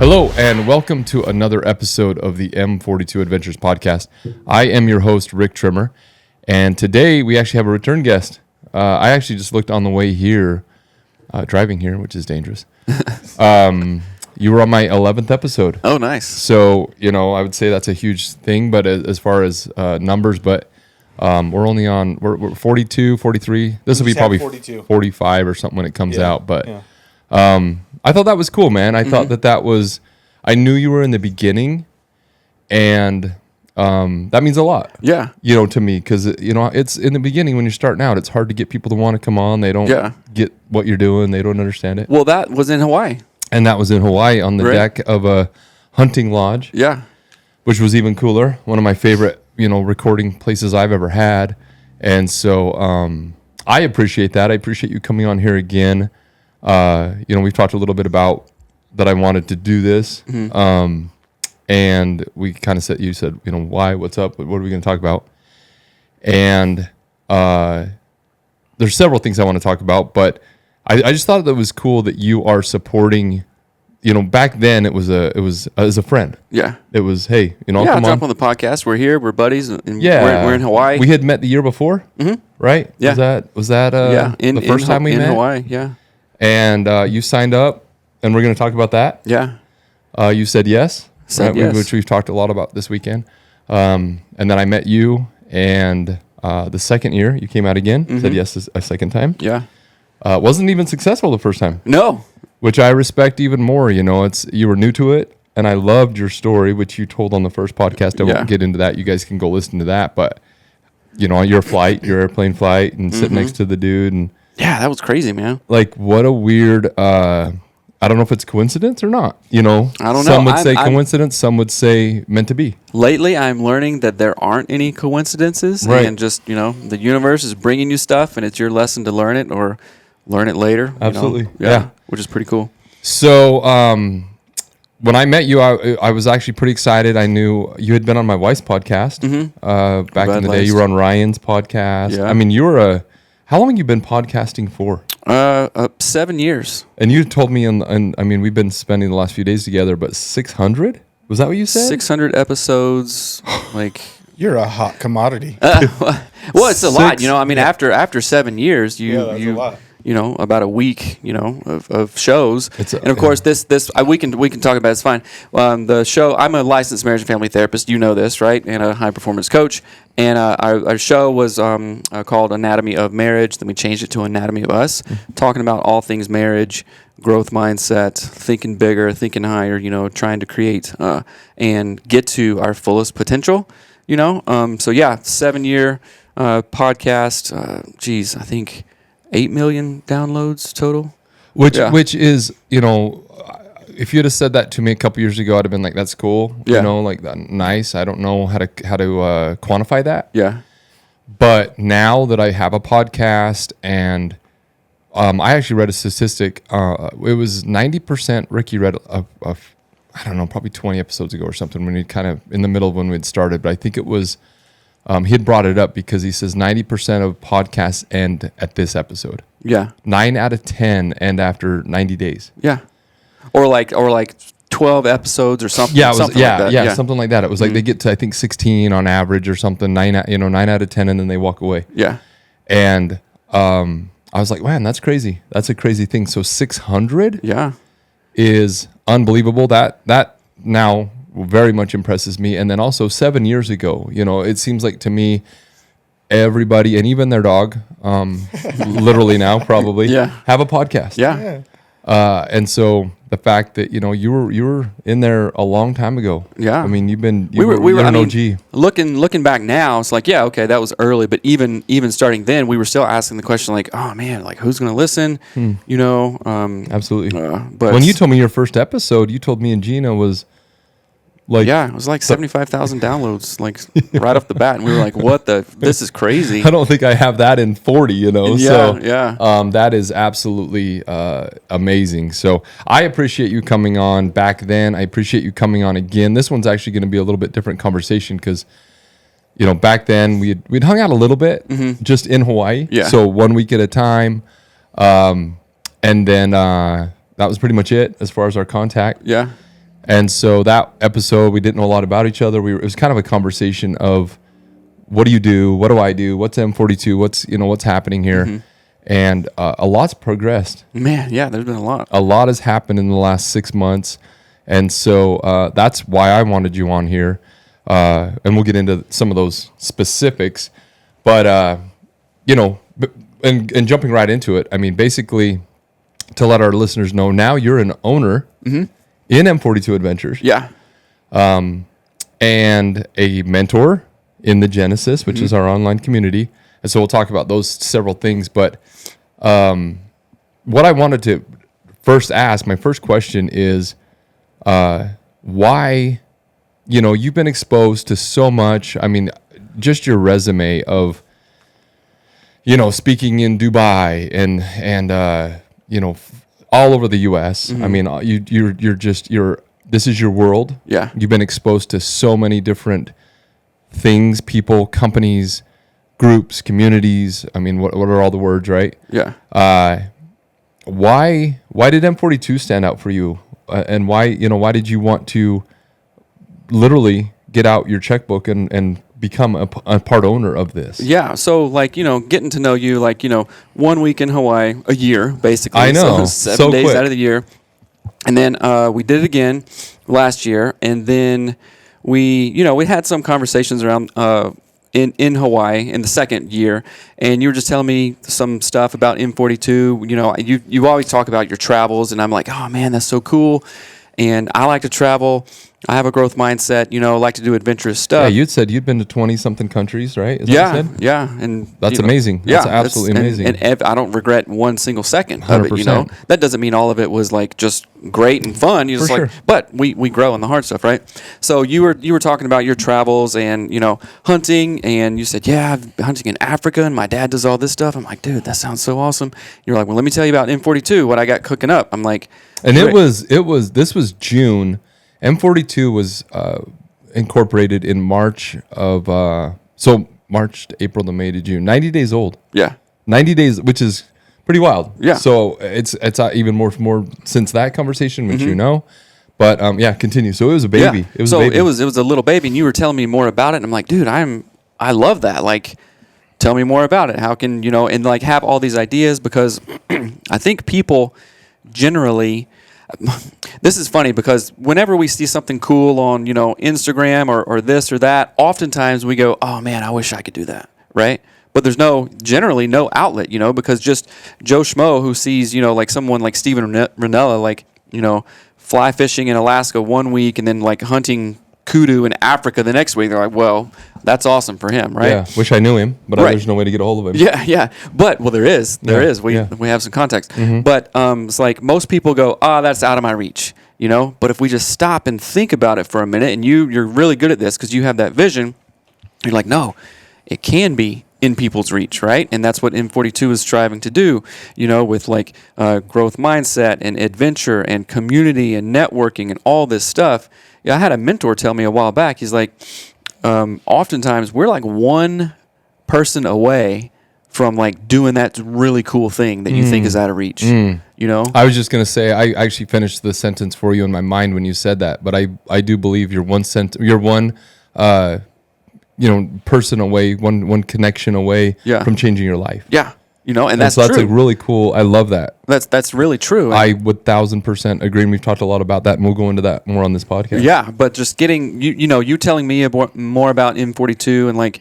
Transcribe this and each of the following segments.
Hello, and welcome to another episode of the M42 Adventures podcast. I am your host, Rick Trimmer, and today we actually have a return guest. I actually just looked on the way here, driving here, which is dangerous. You were on my 11th episode. Oh, nice. So, I would say that's a huge thing, but as far as numbers, but we're only on, we're 42, 43. This will be probably 42. 45 or something when it comes out, but I thought that was cool, man. I thought that was, I knew you were in the beginning, and that means a lot. Yeah. To me, because, it's in the beginning when you're starting out, it's hard to get people to want to come on. They don't get what you're doing. They don't understand it. Well, that was in Hawaii. And that was in Hawaii on the deck of a hunting lodge. Yeah. Which was even cooler. One of my favorite, recording places I've ever had. And so I appreciate that. I appreciate you coming on here again. We've talked a little bit about that I wanted to do this. Mm-hmm. And we kind of you said, why, what's up? What are we going to talk about? And there's several things I want to talk about, but I just thought that it was cool that you are supporting, back then it was as a friend. Yeah. It was, hey, I'll jump on the podcast. We're here. We're buddies. And yeah. We're in Hawaii. We had met the year before, right? Yeah. Was that the first time we met? In Hawaii, yeah. And you signed up, and we're going to talk about that. Yeah. You said yes. Yes. Which we've talked a lot about this weekend. And then I met you, and the second year you came out again, said yes a second time. Yeah. Wasn't even successful the first time. No. Which I respect even more. You were new to it, and I loved your story, which you told on the first podcast. I won't get into that. You guys can go listen to that. But, on your flight, your airplane flight, and sit next to the dude. And yeah, that was crazy, man. Like, what a weird, I don't know if it's coincidence or not. I don't know. Some would say coincidence. Some would say meant to be. Lately, I'm learning that there aren't any coincidences. Right. And just, the universe is bringing you stuff, and it's your lesson to learn it or learn it later. Absolutely. Yeah. Which is pretty cool. So, when I met you, I was actually pretty excited. I knew you had been on my wife's podcast back in the day. You were on Ryan's podcast. Yeah. I mean, how long have you been podcasting for? 7 years. And you told me, we've been spending the last few days together, but 600? Was that what you said? 600 episodes. You're a hot commodity. Well, it's a lot. After 7 years, that's a lot. About a week, of shows. And of course, we can talk about it. It's fine. The show, I'm a licensed marriage and family therapist. You know this, right? And a high performance coach. And our show was called Anatomy of Marriage. Then we changed it to Anatomy of Us, talking about all things marriage, growth mindset, thinking bigger, thinking higher, trying to create and get to our fullest potential, 7-year podcast. I think 8 million downloads total. Which is, if you'd have said that to me a couple years ago, I'd have been like, that's cool. Yeah. Nice. I don't know how to quantify that. Yeah. But now that I have a podcast, and I actually read a statistic, it was 90%, Ricky read I don't know, probably 20 episodes ago or something, when we kind of in the middle of when we'd started, but I think it was, he had brought it up because he says 90% of podcasts end at this episode. Yeah. 9 out of 10 end after 90 days. Yeah. Or like 12 episodes or something. Yeah, something like that. Something like that. It was like they get to, I think, 16 on average or something, 9 out of 10, and then they walk away. Yeah. And I was like, man, that's crazy. That's a crazy thing. So 600 is unbelievable. That now very much impresses me. And then also 7 years ago, it seems like to me, everybody, and even their dog, literally now probably, have a podcast. Yeah. And so the fact that you were in there a long time ago. Yeah. I mean, we were an OG. Looking back now, it's like, yeah, okay, that was early, but even starting then, we were still asking the question like, oh man, like who's going to listen? Absolutely. But when you told me your first episode, you told me and Gina was like, it was like 75,000 downloads, like right off the bat, and we were like, "What the? This is crazy." I don't think I have that in 40, Yeah, so yeah. That is absolutely amazing. So I appreciate you coming on back then. I appreciate you coming on again. This one's actually going to be a little bit different conversation because, back then we'd hung out a little bit just in Hawaii. Yeah. So 1 week at a time, and then that was pretty much it as far as our contact. Yeah. And so that episode, we didn't know a lot about each other. It was kind of a conversation of, what do you do? What do I do? What's M42? What's happening here? Mm-hmm. And a lot's progressed. Man, yeah, there's been a lot. A lot has happened in the last 6 months. And so that's why I wanted you on here. And we'll get into some of those specifics. But, and jumping right into it, I mean, basically, to let our listeners know, now you're an owner in M42 Adventures. Yeah. And a mentor in the Genesis, which is our online community. And so we'll talk about those several things. But what I wanted to first ask, my first question is, why, you've been exposed to so much. I mean, just your resume of, speaking in Dubai and all over the U.S. I mean, this is your world. Yeah. You've been exposed to so many different things, people, companies, groups, communities. I mean, what are all the words, right? Yeah. Why did M42 stand out for you? And why did you want to literally get out your checkbook and become a part owner of this? Yeah. So getting to know you, 1 week in Hawaii, a year, basically. I know. So 7 so days quick. out of the year. And then we did it again last year. And then we had some conversations around in Hawaii in the second year, and you were just telling me some stuff about M42. You always talk about your travels, and I'm like, oh man, that's so cool. And I like to travel. I have a growth mindset, like to do adventurous stuff. Yeah, you'd said you'd been to 20-something countries, right? Is yeah, that what you said? yeah. And that's amazing. That's absolutely amazing. And I don't regret one single second of it, 100%. That doesn't mean all of it was just great and fun. You just For sure. But we grow in the hard stuff, right? So you were talking about your travels and, hunting, and you said, yeah, I've been hunting in Africa and my dad does all this stuff. I'm like, dude, that sounds so awesome. You're like, well, let me tell you about M42, what I got cooking up. I'm like, and this was June. M42 was incorporated in March of March to April to May to June. 90 days old. Yeah. 90 days, which is pretty wild. Yeah. So it's even more since that conversation, which But continue. So it was a baby. Yeah. It was a baby. it was a little baby, and you were telling me more about it. And I'm like, dude, I love that. Tell me more about it. How can and have all these ideas, because I think people generally. This is funny because whenever we see something cool on, Instagram or this or that, oftentimes we go, oh man, I wish I could do that, right? But there's generally no outlet, because just Joe Schmo who sees, someone like Steven Ranella, fly fishing in Alaska 1 week and then hunting kudu in Africa the next week. They're like, well, that's awesome for him, right? Yeah, wish I knew him, but there's no way to get a hold of him. Yeah. But, there is. We have some context. Mm-hmm. But it's most people go, that's out of my reach, But if we just stop and think about it for a minute, and you're really good at this because you have that vision, you're like, no, it can be in people's reach, right? And that's what M42 is striving to do, with growth mindset and adventure and community and networking and all this stuff. Yeah, I had a mentor tell me a while back. He's like, oftentimes we're one person away from doing that really cool thing that you think is out of reach. I was just gonna say I actually finished the sentence for you in my mind when you said that, but I do believe you're one person away, one connection away from changing your life. Yeah. And that's so true. That's really cool. I love that. That's really true. I would 1,000% agree. And we've talked a lot about that, and we'll go into that more on this podcast. Yeah, but just getting you telling me more about M42 and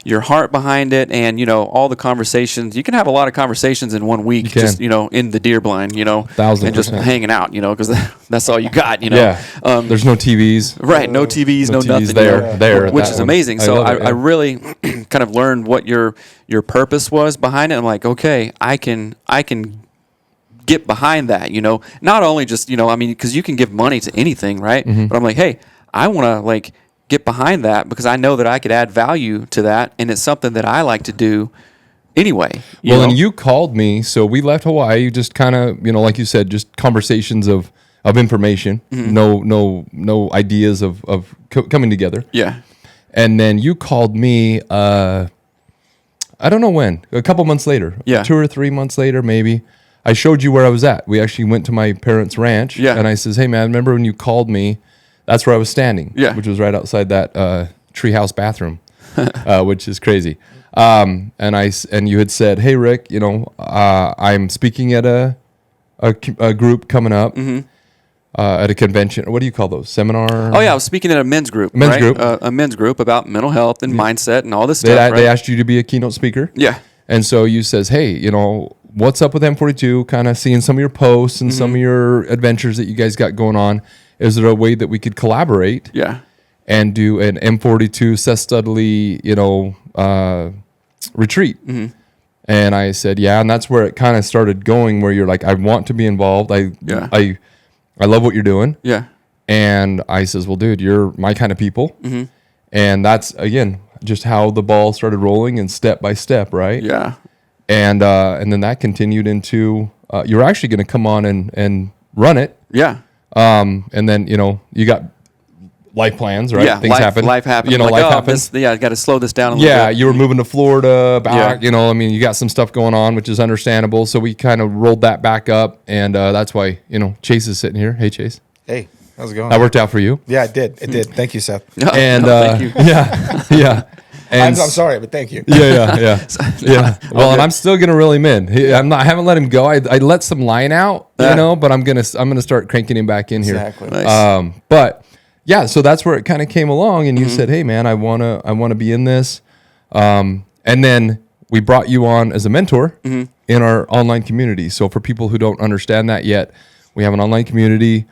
your heart behind it, and all the conversations. You can have a lot of conversations in 1 week, just in the deer blind, 1,000%. and just hanging out, because that's all you got, Yeah. There's no TVs. Right, no TVs, no nothing. There, which is amazing. So I really kind of learned what your purpose was behind it. I'm like, okay, I can get behind that, not only just, because you can give money to anything, right? Mm-hmm. But I'm like, hey, I want to get behind that because I know that I could add value to that. And it's something that I like to do anyway. And you called me. So we left Hawaii, just kind of, like you said, just conversations of information, no ideas of coming together. Yeah. And then you called me, I don't know when, a couple months later, 2 or 3 months later, maybe. I showed you where I was at. We actually went to my parents' ranch, and I says, "Hey man, remember when you called me? That's where I was standing, which was right outside that treehouse bathroom, which is crazy." And you had said, "Hey Rick, I'm speaking at a group coming up." At a convention. What do you call those? Seminar? Oh, yeah. I was speaking at a men's group. A men's group about mental health and mindset and all this stuff. They asked you to be a keynote speaker. Yeah. And so you says, hey, what's up with M42? Kind of seeing some of your posts and some of your adventures that you guys got going on. Is there a way that we could collaborate? Yeah. And do an M42 Seth Studley, retreat. And I said, yeah. And that's where it kind of started going, where you're like, I want to be involved. I love what you're doing. Yeah. And I says, well, dude, you're my kind of people. And that's, again, just how the ball started rolling and step by step, right? Yeah. And then that continued into, you're actually going to come on and run it. Yeah. And then, you got life plans, right? Yeah, Things happen. Life happens. Life happens. I got to slow this down a little bit. Yeah, you were moving to Florida back, you got some stuff going on, which is understandable. So we kind of rolled that back up. And that's why, Chase is sitting here. Hey, Chase. Hey, how's it going? That worked out for you. Yeah, it did. It did. Thank you, Seth. And thank you. yeah. And I'm sorry, but thank you. Yeah. Well, and I'm still gonna reel him in. I haven't let him go. I let some line out, but I'm gonna start cranking him back in here. Exactly. Nice. But yeah, so that's where it kind of came along, and you said, "Hey, man, I wanna be in this," and then we brought you on as a mentor in our online community. So for people who don't understand that yet, we have an online community.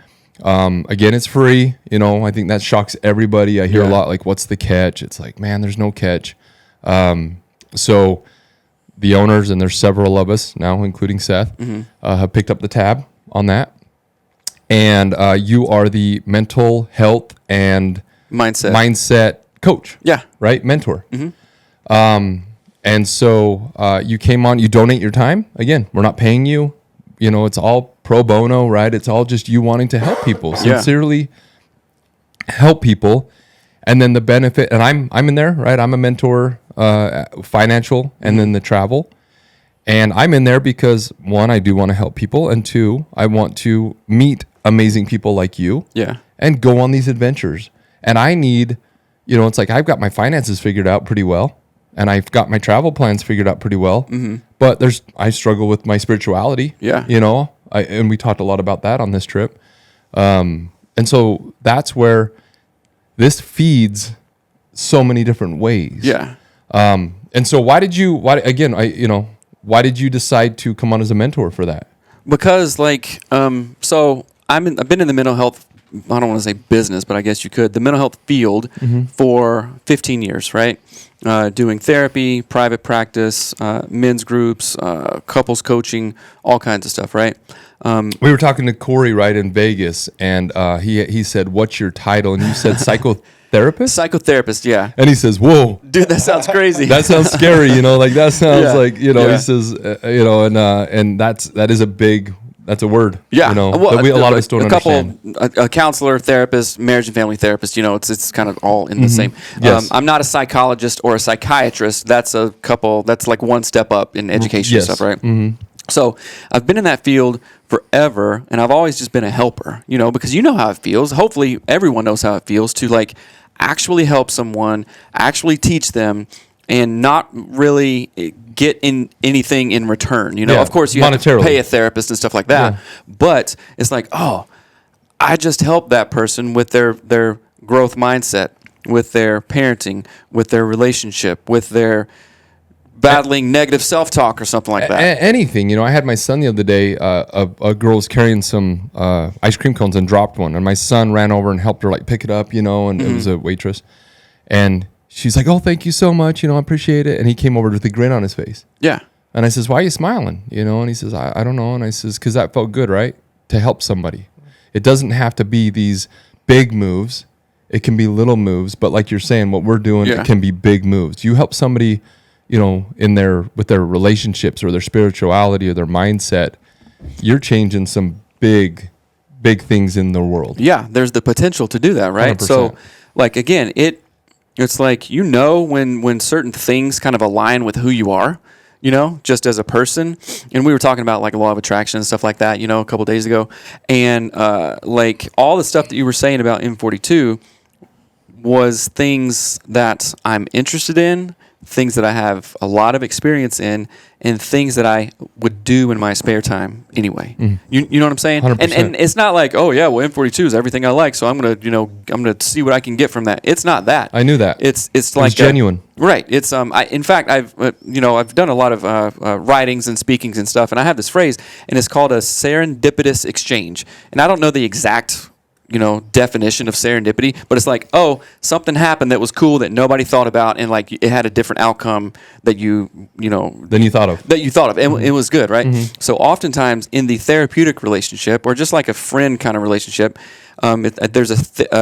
Again, it's free. I think that shocks everybody. I hear a lot like, what's the catch? It's like, man, there's no catch. So the owners, and there's several of us now, including Seth, have picked up the tab on that. And you are the mental health and mindset coach. Yeah. Right? Mentor. And so you came on, you donate your time. Again, we're not paying you. It's all pro bono, right? It's all just you wanting to help people, sincerely help people. And then the benefit, and I'm in there, right? I'm a mentor, financial, and then the travel. And I'm in there because, one, I do want to help people. And two, I want to meet amazing people like you and go on these adventures. And I need, it's like I've got my finances figured out pretty well. And I've got my travel plans figured out pretty well. But I struggle with my spirituality. Yeah. And we talked a lot about that on this trip. And so that's where this feeds so many different ways. Yeah. And so why did you decide to come on as a mentor for that? Because so I've been in the mental health, I don't want to say business, but I guess you could, the mental health field for 15 years, right? Doing therapy, private practice, men's groups, couples coaching, all kinds of stuff, right? We were talking to Corey, right, in Vegas, and he said, what's your title? And you said psychotherapist? Psychotherapist, yeah. And he says, whoa. Dude, that sounds crazy. That sounds scary, that sounds like, he says, and that is a big... That's a word. Yeah. A lot of us don't understand. A counselor, therapist, marriage and family therapist, it's kind of all in the same. Yes. I'm not a psychologist or a psychiatrist. That's like one step up in education stuff, right? So I've been in that field forever, and I've always just been a helper, because you know how it feels. Hopefully everyone knows how it feels to actually help someone, actually teach them, and not really get in anything in return. Of course you have to pay a therapist and stuff like that, but it's like, oh, I just helped that person with their growth mindset, with their parenting, with their relationship, with their battling negative self-talk or something like that. Anything. I had my son the other day, a girl was carrying some ice cream cones and dropped one, and my son ran over and helped her pick it up, and it was a waitress, and she's like, oh, thank you so much. I appreciate it. And he came over with a grin on his face. Yeah. And I says, why are you smiling? And he says, I don't know. And I says, because that felt good, right? To help somebody. It doesn't have to be these big moves. It can be little moves. But like you're saying, what we're doing, it can be big moves. You help somebody, with their relationships or their spirituality or their mindset, you're changing some big things in the world. Yeah. There's the potential to do that, right? 100%. So it's like, when certain things kind of align with who you are, just as a person. And we were talking about like law of attraction and stuff like that, a couple of days ago. And like all the stuff that you were saying about M42 was things that I'm interested in, things that I have a lot of experience in, and things that I would do in my spare time anyway. You know what I'm saying? 100%. And it's not like, oh yeah, well M42 is everything I like, so I'm gonna see what I can get from that. It's not that. I knew that. It's It like was genuine. Right. It's in fact I've done a lot of writings and speakings and stuff, and I have this phrase, and it's called a serendipitous exchange. And I don't know the exact definition of serendipity, but it's like, oh, something happened that was cool that nobody thought about, and like it had a different outcome that Then you thought of. and it was good, right? So oftentimes in the therapeutic relationship, or just like a friend kind of relationship, there's a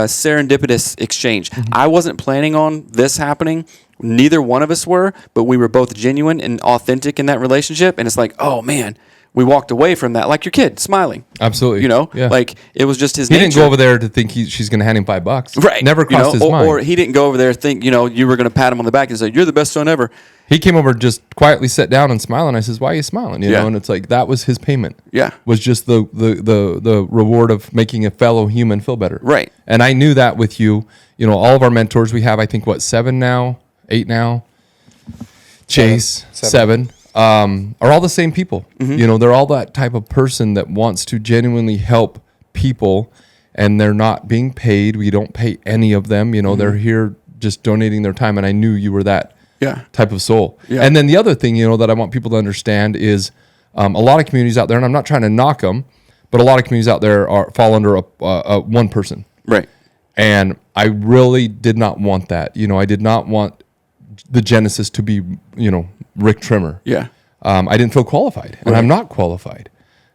serendipitous exchange. I wasn't planning on this happening. Neither one of us were, but we were both genuine and authentic in that relationship, and it's like, oh man, we walked away from that like your kid smiling. Absolutely. Yeah. Like it was just his He nature. didn't go over there to think she's going to hand him $5. Right. Never crossed his mind. Or he didn't go over there think, you were going to pat him on the back and say, you're the best son ever. He came over, just quietly sat down and smiled. And I says, why are you smiling? You know, and it's like, that was his payment. Yeah. Was just the reward of making a fellow human feel better. Right. And I knew that with you. All of our mentors, we have, I think, 7 now, 8 now. Chase, 7. Are all the same people. They're all that type of person that wants to genuinely help people, and they're not being paid. We don't pay any of them. They're here just donating their time, and I knew you were that type of soul. Yeah. And then the other thing, that I want people to understand is a lot of communities out there, and I'm not trying to knock them, but a lot of communities out there fall under a one person. Right. And I really did not want that. I did not want the genesis to be, Rick Trimmer. Yeah. I didn't feel qualified, and I'm not qualified.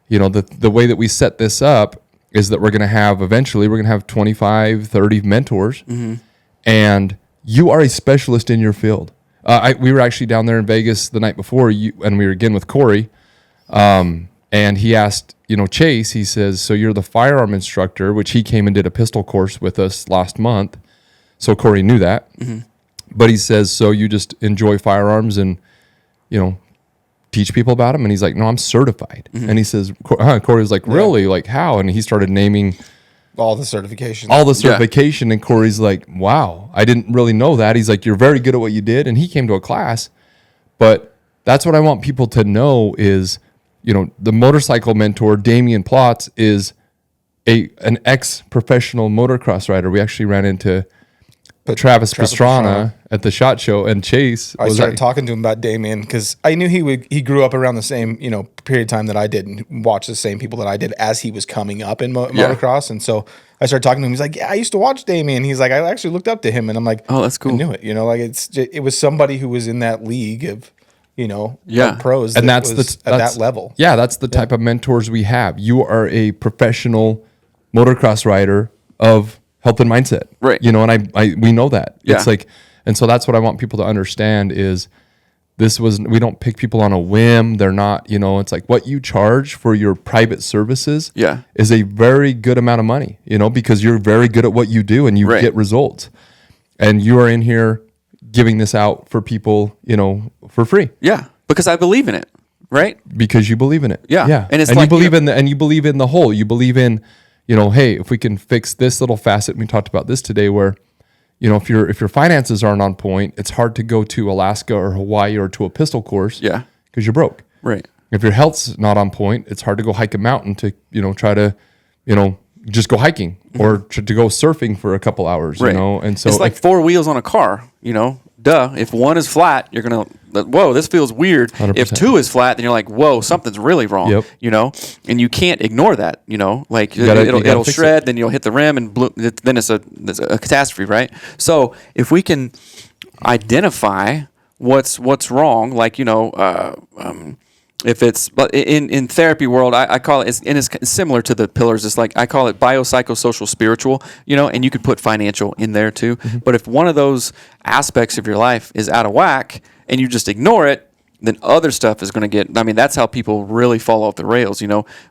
The way that we set this up is that we're going to have 25, 30 mentors, and you are a specialist in your field. We were actually down there in Vegas the night before, and we were again with Corey, and he asked, Chase, he says, so you're the firearm instructor, which he came and did a pistol course with us last month. So Corey knew that. But he says, so you just enjoy firearms and, teach people about them? And he's like, no, I'm certified. And he says, Corey was like, really? Like how? And he started naming all the certification. And Corey's like, wow, I didn't really know that. He's like, you're very good at what you did. And he came to a class. But that's what I want people to know is, the motorcycle mentor, Damian Plotz, is an ex-professional motocross rider. We actually ran into Travis Pastrana at the SHOT Show, and Chase. I started talking to him about Damien because I knew he grew up around the same period of time that I did, and watched the same people that I did as he was coming up in motocross. And so I started talking to him. He's like, "Yeah, I used to watch Damien." He's like, "I actually looked up to him," and I'm like, "Oh, that's cool." I knew it. Like it was somebody who was in that league of of pros, and that's at that level. Yeah, that's the type of mentors we have. You are a professional motocross rider of health and mindset, right? And we know that. It's like, and so that's what I want people to understand is we don't pick people on a whim. They're not, it's like what you charge for your private services is a very good amount of money, because you're very good at what you do and you get results. And you are in here giving this out for people, for free. Yeah. Because I believe in it, right? Because you believe in it. Yeah. Yeah. And you believe you believe in the whole. You believe in, hey, if we can fix this little facet, we talked about this today, where, if your finances aren't on point, it's hard to go to Alaska or Hawaii or to a pistol course. Yeah. Because you're broke. Right. If your health's not on point, it's hard to go hike a mountain to, try to, just go hiking or to go surfing for a couple hours, And so it's like 4 wheels on a car, Duh. If one is flat, you're going to, whoa, this feels weird. 100%. If 2 is flat, then you're like, whoa, something's really wrong, And you can't ignore that, Like it'll shred, then you'll hit the rim and then it's a catastrophe, right? So if we can identify what's wrong, like, if it's, but in therapy world, I call it, it's similar to the pillars. It's like, I call it biopsychosocial spiritual, and you could put financial in there too. Mm-hmm. But if one of those aspects of your life is out of whack and you just ignore it, then other stuff is going to that's how people really fall off the rails,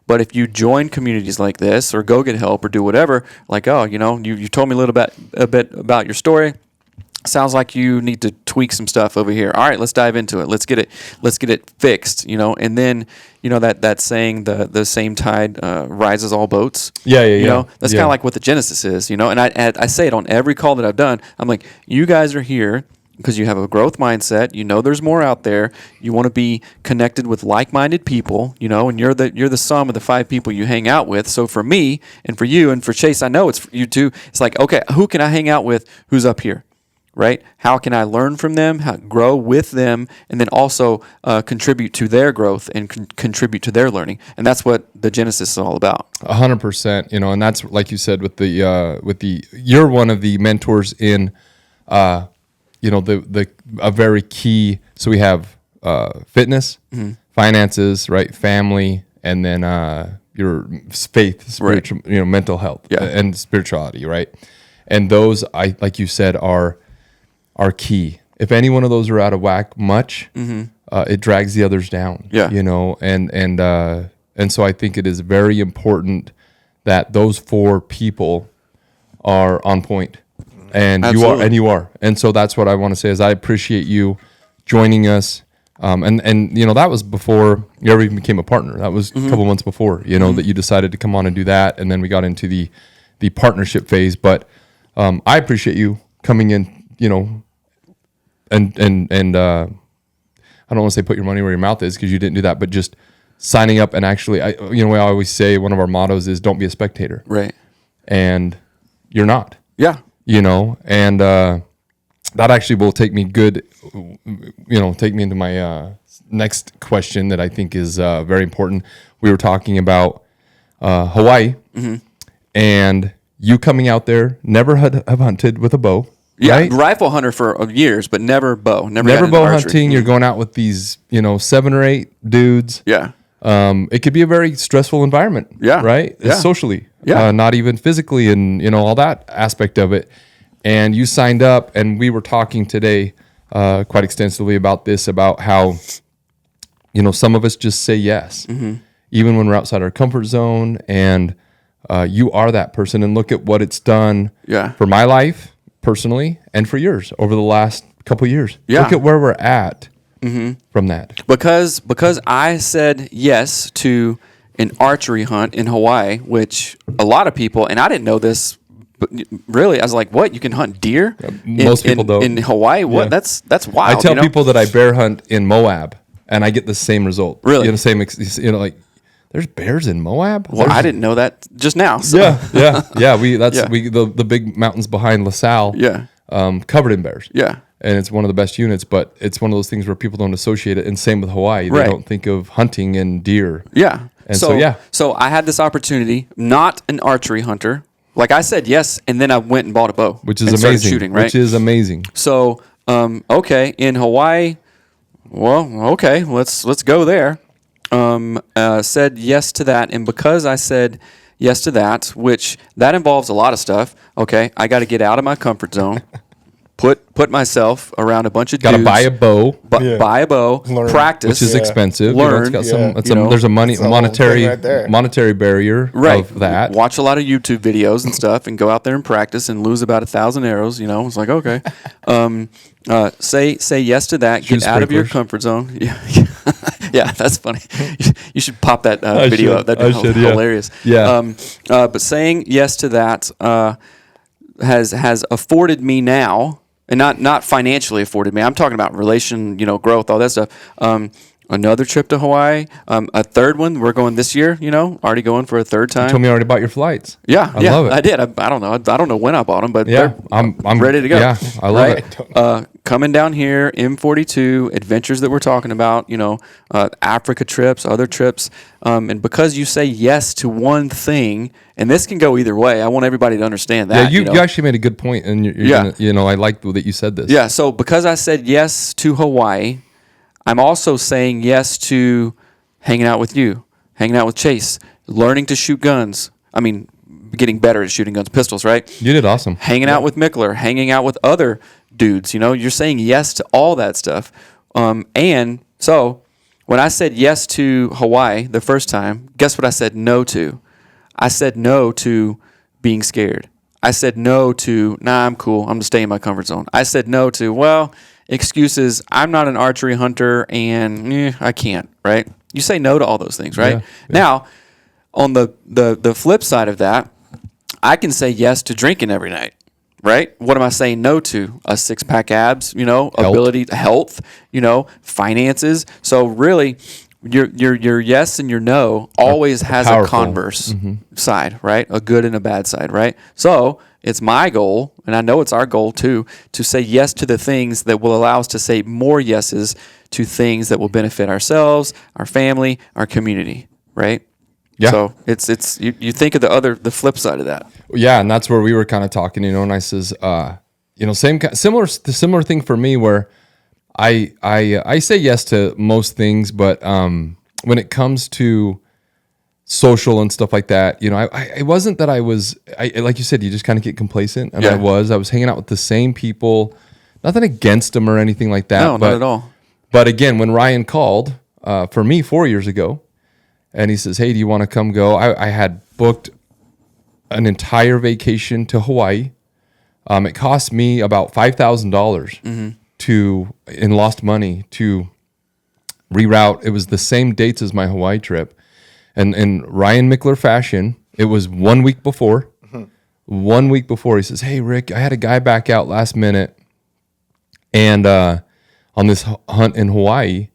But if you join communities like this or go get help or do whatever, like, oh, you told me a bit about your story. sounds like you need to tweak some stuff over here. All right, let's dive into it. Let's get it fixed, and then, that saying, the same tide rises all boats. Yeah. That's kind of like what the Genesis is, and I say it on every call that I've done. I'm like, you guys are here because you have a growth mindset. There's more out there. You want to be connected with like-minded people, and you're the sum of the 5 people you hang out with. So for me and for you and for Chase, I know it's for you too. It's like, okay, who can I hang out with who's up here? Right? How can I learn from them, grow with them, and then also contribute to their growth and contribute to their learning? And that's what the Genesis is all about. 100%. And that's like you said with you're one of the mentors in, a very key. So we have fitness, finances, right, family, and then your faith, spiritual, right, mental health, and spirituality, right? And those, like you said, are key. If any one of those are out of whack it drags the others down. Yeah. And so I think it is very important that those 4 people are on point. And Absolutely. you are. And so that's what I want to say is I appreciate you joining us. And that was before you ever even became a partner. That was a couple months before, that you decided to come on and do that. And then we got into the partnership phase. But I appreciate you coming in, and I don't want to say put your money where your mouth is, because you didn't do that, but just signing up and actually, I always say one of our mottos is don't be a spectator. Right. And you're not. Yeah. And that actually will take me into my next question that I think is very important. We were talking about Hawaii, and you coming out there, never have hunted with a bow. Yeah, right? Rifle hunter for years, but never bow. Never bow hunting. You're going out with these, 7 or 8 dudes. Yeah. It could be a very stressful environment. Yeah. Right? Yeah. Socially. Yeah. Not even physically, and, all that aspect of it. And you signed up, and we were talking today quite extensively about this, about how, some of us just say yes, even when we're outside our comfort zone. And you are that person. And look at what it's done for my life personally and for yours over the last couple of years. Yeah. Look at where we're at from that. Because I said yes to an archery hunt in Hawaii, which a lot of people, and I didn't know this, but really, I was like, what? You can hunt deer? Most people don't. In Hawaii? What? Yeah. That's wild. I tell people that I bear hunt in Moab, and I get the same result. Really? Like, there's bears in Moab? Well, I didn't know that just now. So. Yeah. The big mountains behind LaSalle. Yeah. Covered in bears. Yeah. And it's one of the best units, but it's one of those things where people don't associate it. And same with Hawaii. They don't think of hunting and deer. Yeah. And so I had this opportunity, not an archery hunter. Like I said yes, and then I went and bought a bow. Which is amazing. Shooting, right? Which is amazing. So, okay, in Hawaii, well, okay, let's go there. Said yes to that, and because I said yes to that, which that involves a lot of stuff. Okay, I got to get out of my comfort zone. Put myself around a bunch of dudes. Got to buy a bow. Buy a bow. Learn. Practice. Which is expensive. Learn. It's got there's a monetary barrier of that. Watch a lot of YouTube videos and stuff, and go out there and practice and lose about 1,000 arrows. It's like, okay. Say yes to that. Get out of your comfort zone. Yeah. Yeah, that's funny. You should pop that video up. That'd be hilarious. Yeah. But saying yes to that has afforded me now, and not financially afforded me. I'm talking about relation, growth, all that stuff. Another trip to Hawaii, a third one. We're going this year. Already going for a third time. You told me you already bought your flights. Yeah, I love it. I did. I don't know. I don't know when I bought them, but I'm ready to go. Yeah, I love it. Coming down here, M42 adventures that we're talking about. Africa trips, other trips, and because you say yes to one thing, and this can go either way. I want everybody to understand that. Yeah, you actually made a good point, and you're gonna, I like that you said this. Yeah. So because I said yes to Hawaii, I'm also saying yes to hanging out with you, hanging out with Chase, learning to shoot guns. I mean, getting better at shooting guns, pistols, right? You did awesome. Hanging out with Mickler, hanging out with other dudes. You're saying yes to all that stuff. And so when I said yes to Hawaii the first time, guess what I said no to? I said no to being scared. I said no to, nah, I'm cool. I'm going to stay in my comfort zone. I said no to, well, excuses. I'm not an archery hunter and I can't, right? You say no to all those things, right? Yeah. Now, on the flip side of that, I can say yes to drinking every night, right? What am I saying no to? A 6-pack abs, ability, health, finances. So really, your yes and your no always has powerful. a converse side, right? A good and a bad side, right? So it's my goal, and I know it's our goal too, to say yes to the things that will allow us to say more yeses to things that will benefit ourselves, our family, our community, right? Yeah. So it's you think of the flip side of that. Yeah, and that's where we were kind of talking, and I says, similar thing for me where I say yes to most things, but when it comes to social and stuff like that, it wasn't that I like you said, you just kind of get complacent, and I was hanging out with the same people, nothing against them or anything like that. No, not at all. But again, when Ryan called for me 4 years ago, and he says, hey, do you want to come go? I had booked an entire vacation to Hawaii. It cost me about $5,000 in lost money to reroute. It was the same dates as my Hawaii trip. And in Ryan Mickler fashion, it was 1 week before. 1 week before, he says, hey, Rick, I had a guy back out last minute and on this hunt in Hawaii.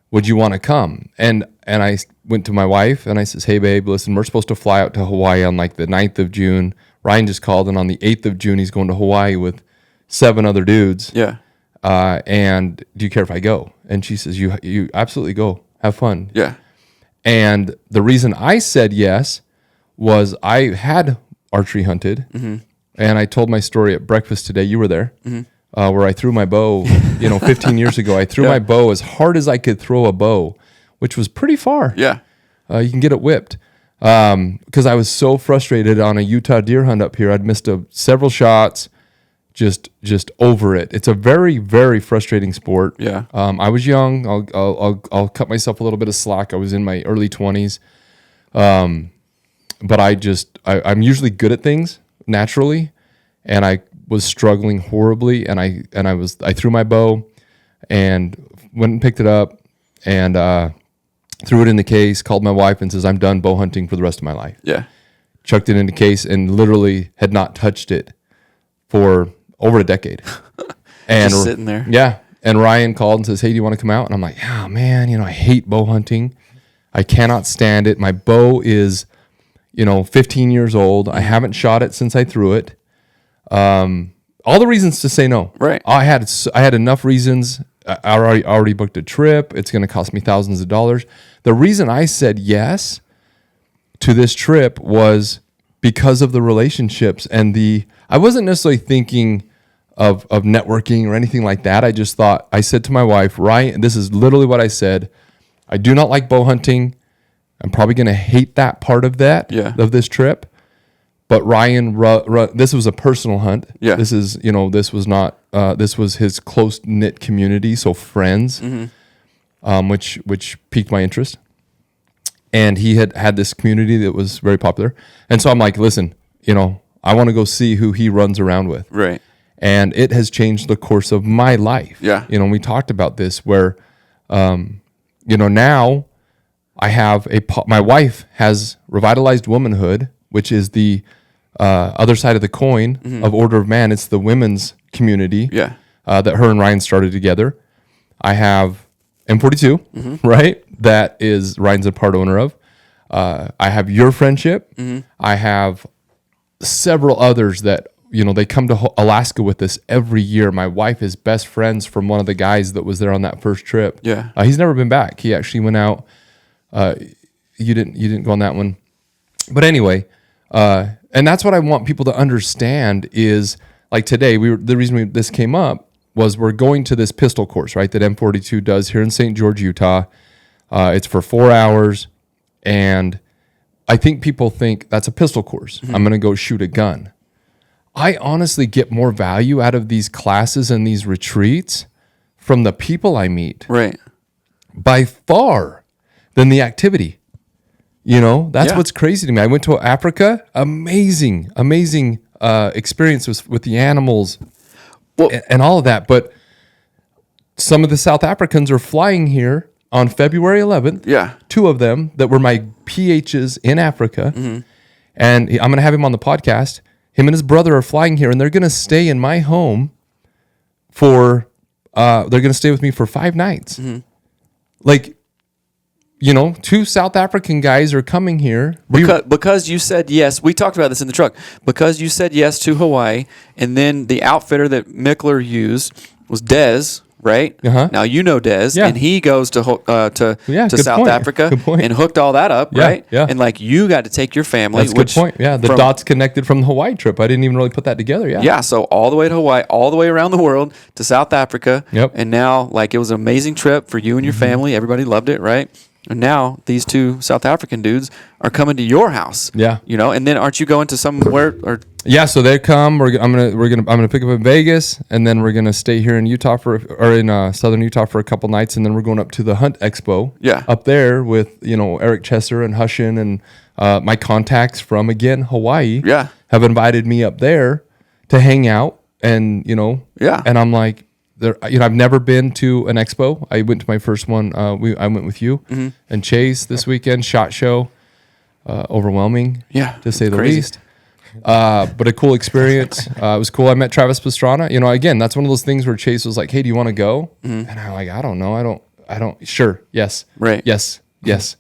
Would you want to come? And I went to my wife and I says, hey, babe, listen, we're supposed to fly out to Hawaii on like the 9th of June. Ryan just called, and on the 8th of June, he's going to Hawaii with 7 other dudes. Yeah. And do you care if I go? And she says, you absolutely go. Have fun. Yeah. And the reason I said yes was I had archery hunted, and I told my story at breakfast today. You were there. Where I threw my bow, 15 years ago. I threw my bow as hard as I could throw a bow, which was pretty far. Yeah. You can get it whipped. Because I was so frustrated on a Utah deer hunt up here. I'd missed several shots, just over it. It's a very, very frustrating sport. Yeah. I was young. I'll cut myself a little bit of slack. I was in my early 20s. But I'm usually good at things naturally, and I was struggling horribly, and I threw my bow and went and picked it up and threw it in the case, called my wife and says, I'm done bow hunting for the rest of my life. Yeah. Chucked it in the case and literally had not touched it for over a decade. And just sitting there. Yeah. And Ryan called and says, hey, do you want to come out? And I'm like, yeah, man, I hate bow hunting. I cannot stand it. My bow is, 15 years old. I haven't shot it since I threw it. All the reasons to say no. Right. I had enough reasons. I already booked a trip. It's going to cost me thousands of dollars. The reason I said yes to this trip was because of the relationships and I wasn't necessarily thinking of networking or anything like that. I just thought, I said to my wife, Ryan, this is literally what I said. I do not like bow hunting. I'm probably going to hate that part of of this trip. But Ryan, this was a personal hunt. Yeah. This is, this was not, this was his close knit community. So friends, which piqued my interest. And he had this community that was very popular. And so I'm like, listen, I want to go see who he runs around with. Right. And it has changed the course of my life. Yeah. We talked about this where, now I have my wife has revitalized womanhood, which is the other side of the coin of Order of Man. It's the women's community that her and Ryan started together. I have M42, right? That is Ryan's a part owner of. I have your friendship. I have several others that, they come to Alaska with us every year. My wife is best friends from one of the guys that was there on that first trip. Yeah. He's never been back. He actually went out. You didn't go on that one. But anyway, and that's what I want people to understand is like today, the reason this came up was we're going to this pistol course, right? That M42 does here in St. George, Utah. It's for 4 hours. And I think people think that's a pistol course. I'm going to go shoot a gun. I honestly get more value out of these classes and these retreats from the people I meet. Right. By far than the activity. That's what's crazy to me. I went to Africa, amazing experience with the animals Well, and all of that. But some of the South Africans are flying here on February 11th. Yeah. 2 of them that were my PHs in Africa. Mm-hmm. And I'm going to have him on the podcast. Him and his brother are flying here, and they're going to stay in my home they're going to stay with me for 5 nights. Mm-hmm. Like, 2 South African guys are coming here. Because you said yes. We talked about this in the truck. Because you said yes to Hawaii, and then the outfitter that Mickler used was Dez, right? Uh-huh. Now you know Dez, Yeah. and he goes to South point. Africa Good point. and hooked all that up, Yeah, right? yeah. And like you got to take your family. That's a good point. Yeah, the dots connected from the Hawaii trip. I didn't even really put that together. Yeah. Yeah, so all the way to Hawaii, all the way around the world to South Africa. Yep. And now, like, it was an amazing trip for you and your family. Everybody loved it, right? And now these 2 South African dudes are coming to your house. Yeah. And then aren't you going to somewhere or? Yeah, so they come. I'm gonna pick up in Vegas, and then we're gonna stay here in Utah in southern Utah for a couple nights, and then we're going up to the Hunt Expo. Yeah. Up there with Eric Chesser and Hushin and my contacts from Hawaii. Yeah. Have invited me up there to hang out, and Yeah. and I'm like, I've never been to an expo. I went to my first one. I went with you and Chase this weekend. SHOT Show, overwhelming. Yeah, to say the crazy. least. But a cool experience. It was cool. I met Travis Pastrana. Again, that's one of those things where Chase was like, "Hey, do you want to go?" And I'm like, "I don't know. I don't. Sure. Yes. Right. Yes. Yes."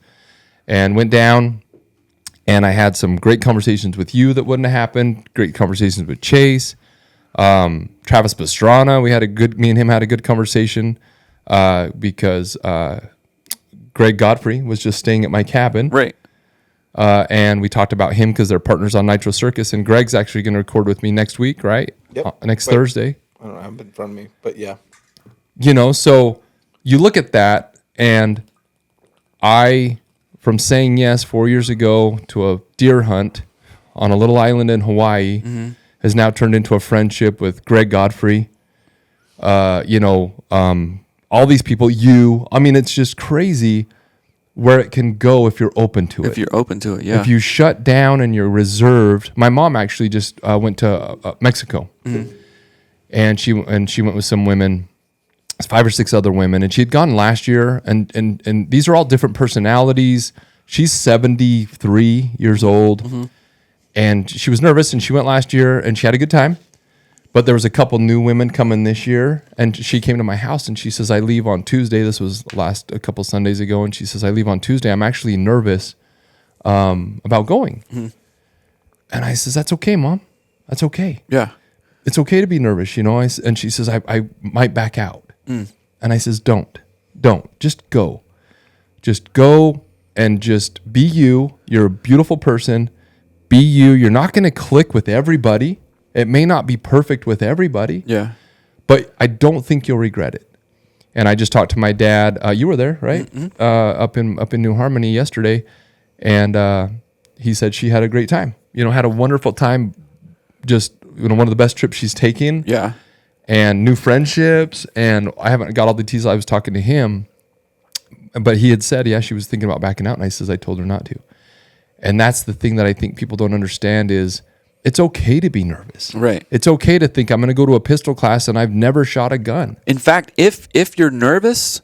And went down, and I had some great conversations with you that wouldn't have happened. Great conversations with Chase. Travis Pastrana, me and him had a good conversation because Greg Godfrey was just staying at my cabin. Right. And we talked about him because they're partners on Nitro Circus, and Greg's actually going to record with me next week, right? Yep. Next Thursday. I don't have it in front of me, but yeah. So you look at that, and from saying yes 4 years ago to a deer hunt on a little island in Hawaii, has now turned into a friendship with Greg Godfrey. All these people, it's just crazy where it can go if you're open to it. If you're open to it, yeah. If you shut down and you're reserved. My mom actually just went to Mexico, and she went with some women, 5 or 6 other women, and she had gone last year. And these are all different personalities. She's 73 years old. And she was nervous, and she went last year, and she had a good time. But there was a couple new women coming this year, and she came to my house, and she says, "I leave on Tuesday." This was a couple Sundays ago, and she says, "I leave on Tuesday. I'm actually nervous about going." And I says, "That's okay, Mom. That's okay. Yeah. It's okay to be nervous, And she says, "I might back out." And I says, "Don't. Just go. Just go and just be you. You're a beautiful person. Be you. You're not going to click with everybody. It may not be perfect with everybody. Yeah. But I don't think you'll regret it." And I just talked to my dad. You were there, right? Up in New Harmony yesterday, and he said she had a great time. Had a wonderful time. Just one of the best trips she's taken. Yeah. And new friendships. And I haven't got all the details. I was talking to him, but he had said, yeah, she was thinking about backing out. And I says, I told her not to. And that's the thing that I think people don't understand is it's okay to be nervous. Right. It's okay to think I'm going to go to a pistol class and I've never shot a gun. In fact, if you're nervous,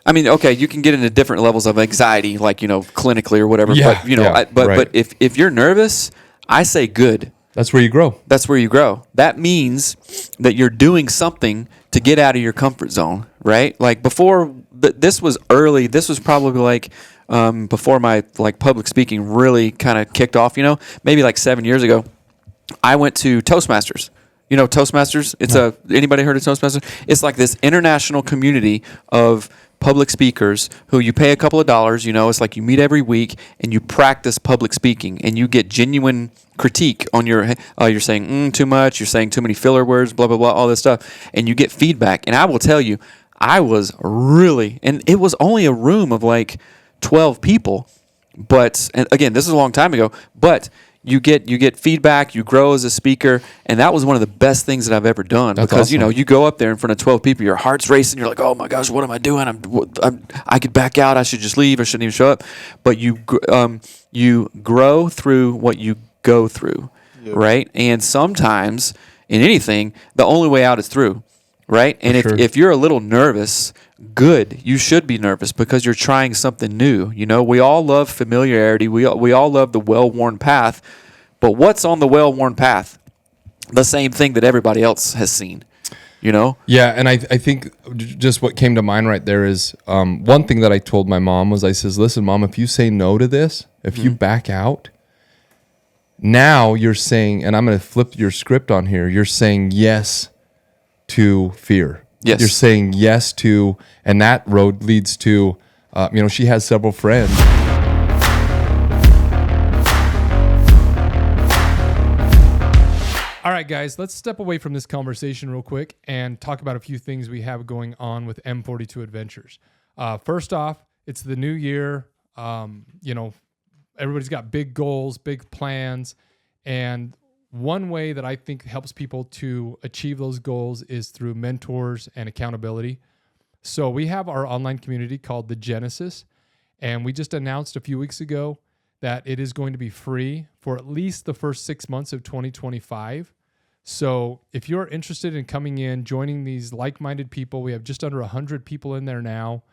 okay, you can get into different levels of anxiety, like, clinically or whatever. Yeah, but if you're nervous, I say good. That's where you grow. That's where you grow. That means that you're doing something to get out of your comfort zone, right? Like before, this was early. This was probably like before my public speaking really kind of kicked off. Maybe like 7 years ago, I went to Toastmasters. Toastmasters. It's anybody heard of Toastmasters? It's like this international community of public speakers who you pay a couple of dollars. It's like you meet every week and you practice public speaking and you get genuine critique on you're saying too much, you're saying too many filler words, blah blah blah, all this stuff, and you get feedback. And I will tell you, I was really, and it was only a room of like 12 people, but and again, this is a long time ago, but you get feedback, you grow as a speaker, and that was one of the best things that I've ever done. That's because awesome. you go up there in front of 12 people, your heart's racing, you're like, oh my gosh, what am I doing? I could back out, I should just leave, I shouldn't even show up. But you grow through what you go through. right? And sometimes in anything, the only way out is through, right? And if you're a little nervous, good, you should be nervous because you're trying something new. You know, we all love familiarity. We all love the well-worn path. But what's on the well-worn path? The same thing that everybody else has seen, you know? Yeah, and I think just what came to mind right there is one thing that I told my mom was I says, listen, Mom, if you say no to this, if you back out, now you're saying, and I'm going to flip your script on here, you're saying yes to fear. Yes. You're saying yes to, and that road leads to, she has several friends. All right, guys, let's step away from this conversation real quick and talk about a few things we have going on with M42 Adventures. First off, it's the new year. Everybody's got big goals, big plans. And one way that I think helps people to achieve those goals is through mentors and accountability. So we have our online community called The Genesis, and we just announced a few weeks ago that it is going to be free for at least the first 6 months of 2025. So if you're interested in coming in, joining these like-minded people, we have just under 100 people in there now.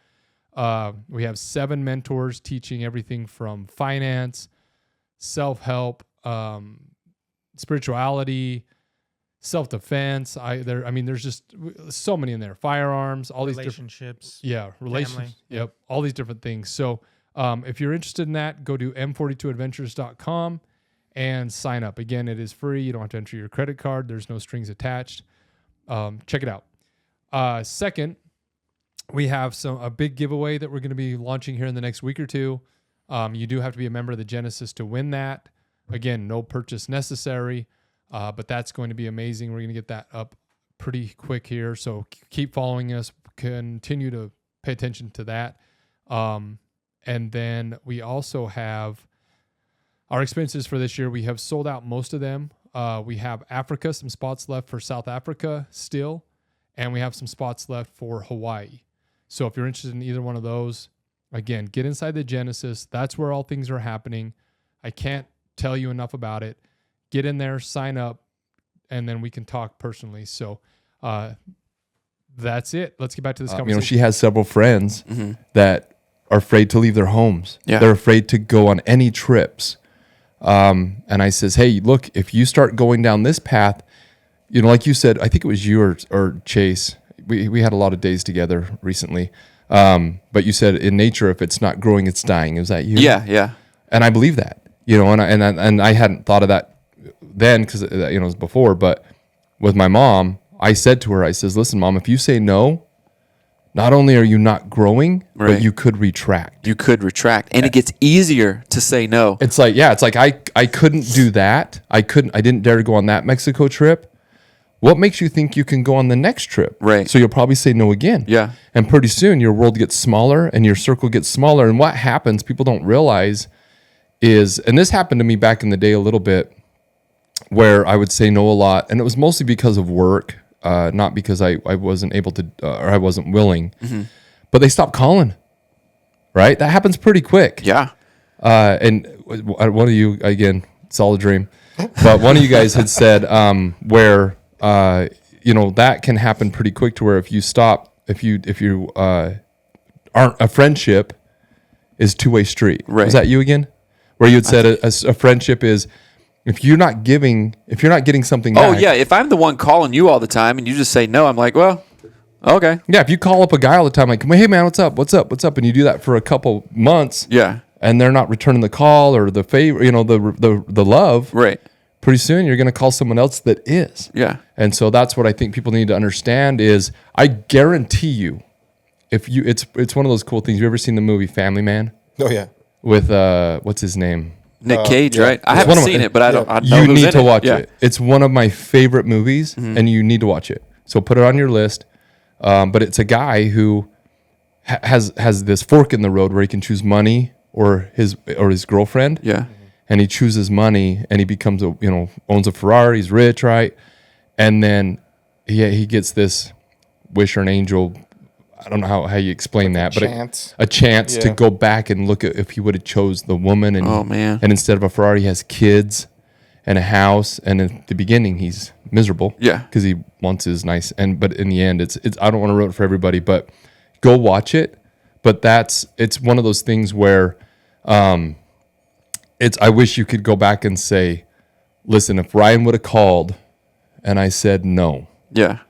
We have 7 mentors teaching everything from finance, self-help, spirituality, self-defense. There's just so many in there. Firearms, all these relationships. Relationships. Yep, all these different things. So if you're interested in that, go to m42adventures.com and sign up. Again, it is free. You don't have to enter your credit card. There's no strings attached. Check it out. Second, we have a big giveaway that we're going to be launching here in the next week or two. You do have to be a member of the Genesis to win that. Again, no purchase necessary, but that's going to be amazing. We're going to get that up pretty quick here. So keep following us. Continue to pay attention to that. And then we also have our expenses for this year. We have sold out most of them. We have Africa, some spots left for South Africa still, and we have some spots left for Hawaii. So if you're interested in either one of those, again, get inside the Genesis. That's where all things are happening. I can't tell you enough about it. Get in there, sign up, and then we can talk personally. So that's it. Let's get back to this conversation. She has several friends that are afraid to leave their homes. Yeah. They're afraid to go on any trips. And I says, hey, look, if you start going down this path, like you said, I think it was you or Chase. We had a lot of days together recently. But you said in nature, if it's not growing, it's dying. Was that you? Yeah. And I believe that, and I hadn't thought of that then because, it was before, but with my mom, I said to her, I says, listen, Mom, if you say no, not only are you not growing, but you could retract. And it gets easier to say no. It's like I couldn't do that. I didn't dare to go on that Mexico trip. What makes you think you can go on the next trip? Right. So you'll probably say no again. Yeah. And pretty soon your world gets smaller and your circle gets smaller. And what happens, people don't realize is, and this happened to me back in the day a little bit, where I would say no a lot. And it was mostly because of work. Not because I wasn't able to, or I wasn't willing, but they stopped calling, right? That happens pretty quick. Yeah. And one of you, again, solid dream, but one of you guys had said, where, that can happen pretty quick to where if you stop, if you aren't, a friendship is two-way street. Right. Was that you again? Where you had said a friendship is, if you're not getting something back. Oh, yeah. If I'm the one calling you all the time and you just say no, I'm like, well, okay. Yeah, if you call up a guy all the time, like, hey, man, what's up? And you do that for a couple months. Yeah. And they're not returning the call or the favor, the love. Right. Pretty soon you're going to call someone else that is. Yeah. And so that's what I think people need to understand is I guarantee you, it's one of those cool things. You ever seen the movie Family Man? Oh, yeah. With, what's his name? Nick Cage, yeah. right? I haven't seen it, but I know you who's need in to it. watch Yeah. it. It's one of my favorite movies, and you need to watch it. So put it on your list. But it's a guy who has this fork in the road where he can choose money or his girlfriend. Yeah. And he chooses money, and he becomes owns a Ferrari. He's rich, right? And then he gets this wish or an angel. I don't know how you explain that, but a chance to go back and look at if he would have chose the woman. And, oh man! And instead of a Ferrari, he has kids, and a house. And at the beginning, he's miserable. Yeah. Because he wants his nice. But in the end, it's I don't want to ruin it for everybody, but go watch it. But it's one of those things where I wish you could go back and say, listen, if Ryan would have called and I said no. Yeah.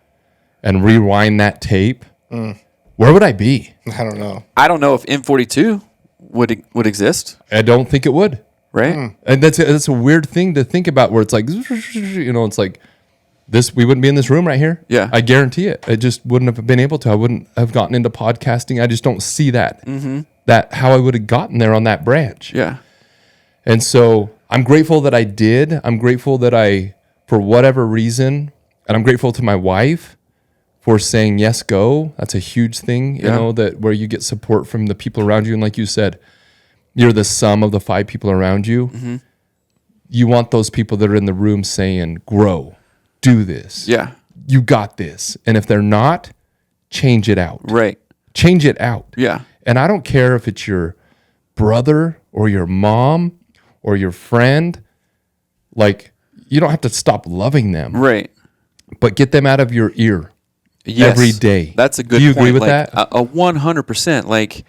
And rewind that tape, where would I be? I don't know. I don't know if M42 would exist. I don't think it would. Right. And that's a weird thing to think about where it's like, it's like this, we wouldn't be in this room right here. Yeah. I guarantee it. I just wouldn't have been able to. I wouldn't have gotten into podcasting. I just don't see that. That how I would have gotten there on that branch. Yeah. And so I'm grateful that I did. I'm grateful that I, for whatever reason, and I'm grateful to my wife for saying yes, go. That's a huge thing, you know, that where you get support from the people around you. And like you said, you're the sum of the 5 people around you. You want those people that are in the room saying, grow, do this. Yeah. You got this. And if they're not, change it out. Right. Change it out. Yeah. And I don't care if it's your brother or your mom or your friend. Like, you don't have to stop loving them. Right. But get them out of your ear. Yes. Every day. That's a good Do you point. agree with like, that? 100%. Like,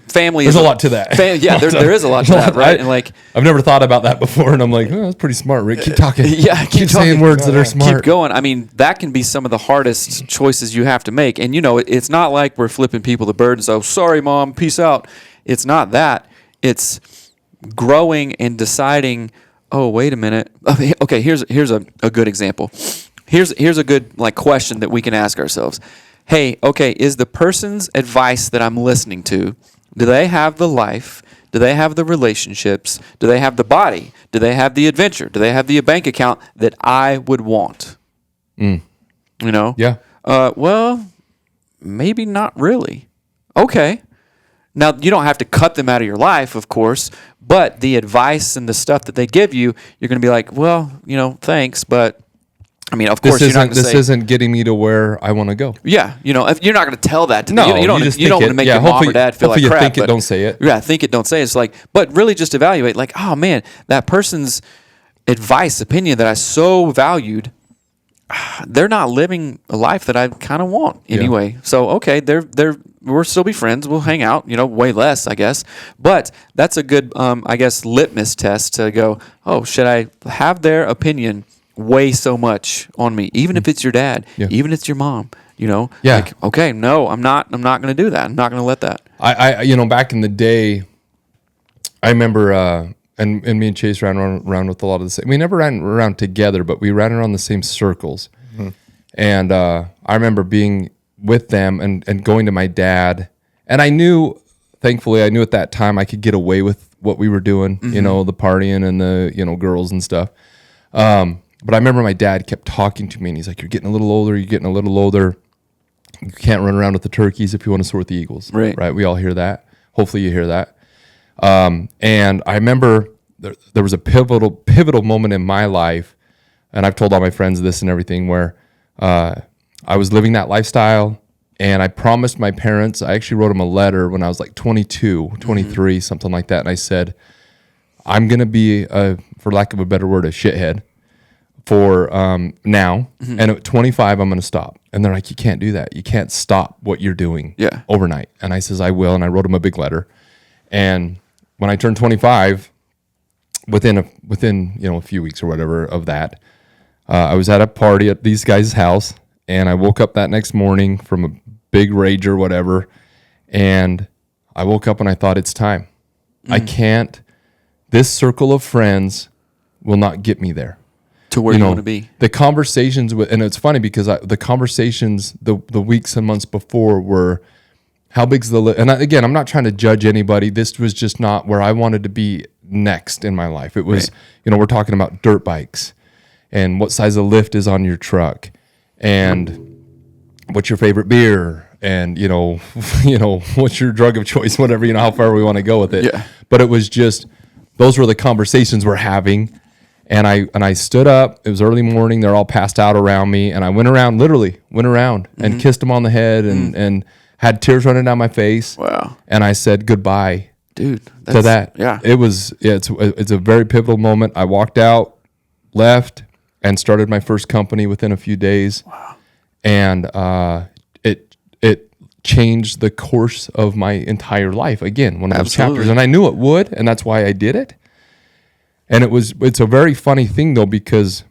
family. There's a lot to that. There is a lot to that, right? And like, I've never thought about that before, and I'm like, oh, that's pretty smart, Rick. Keep talking. Yeah, keep saying talking. words that are smart. Keep going. I mean, that can be some of the hardest choices you have to make. And it's not like we're flipping people the bird and say, "Oh, sorry, mom, peace out." It's not that. It's growing and deciding. Oh, wait a minute. Okay, here's a good example. Here's a good question that we can ask ourselves. Hey, okay, is the person's advice that I'm listening to, do they have the life? Do they have the relationships? Do they have the body? Do they have the adventure? Do they have the bank account that I would want? Yeah. Well, maybe not really. Okay. Now, you don't have to cut them out of your life, of course, but the advice and the stuff that they give you, you're going to be like, well, thanks, but I mean, of course, you're not going to say... This isn't getting me to where I want to go. Yeah, if you're not going to tell that to no, them. You don't want to make your mom or dad feel like crap. Think it, don't say it. Yeah, think it, don't say it. It's like, but really just evaluate, like, oh man, that person's advice, opinion that I so valued, they're not living a life that I kind of want anyway. Yeah. So, okay, we'll still be friends. We'll hang out, way less, I guess. But that's a good, I guess, litmus test to go, oh, should I have their opinion weigh so much on me, even if it's your dad, even if it's your mom, Yeah. Like, okay, no, I'm not going to do that. I'm not going to let that. I back in the day, I remember, and me and Chase ran around with a lot of the same. We never ran around together, but we ran around the same circles. And I remember being with them and going to my dad. And thankfully, I knew at that time I could get away with what we were doing, the partying and the, girls and stuff. But I remember my dad kept talking to me, and he's like, you're getting a little older. You can't run around with the turkeys if you want to soar with the eagles. Right? We all hear that. Hopefully you hear that. And I remember there was a pivotal moment in my life, and I've told all my friends this and everything, where I was living that lifestyle, and I promised my parents, I actually wrote them a letter when I was like 22, 23, something like that, and I said, I'm going to be, for lack of a better word, a shithead for now, and at 25, I'm going to stop. And they're like, you can't do that. You can't stop what you're doing overnight. And I says, I will, and I wrote them a big letter. And when I turned 25, within a few weeks or whatever of that, I was at a party at these guys' house, and I woke up that next morning from a big rage or whatever, and I woke up and I thought, it's time. I can't. This circle of friends will not get me there. To where you want to be. The conversations and it's funny because the conversations the weeks and months before were, how big's the and again, I'm not trying to judge anybody. This was just not where I wanted to be next in my life. It was, we're talking about dirt bikes and what size of lift is on your truck and what's your favorite beer and, what's your drug of choice, whatever, how far we want to go with it. Yeah. But it was just, those were the conversations we're having. And I stood up. It was early morning. They're all passed out around me. And I went around and kissed them on the head and had tears running down my face. Wow. And I said goodbye dude. To that. Yeah. It's a very pivotal moment. I walked out, left, and started my first company within a few days. Wow. And it changed the course of my entire life. Again, one of those chapters. And I knew it would, and that's why I did it. And it's a very funny thing though, because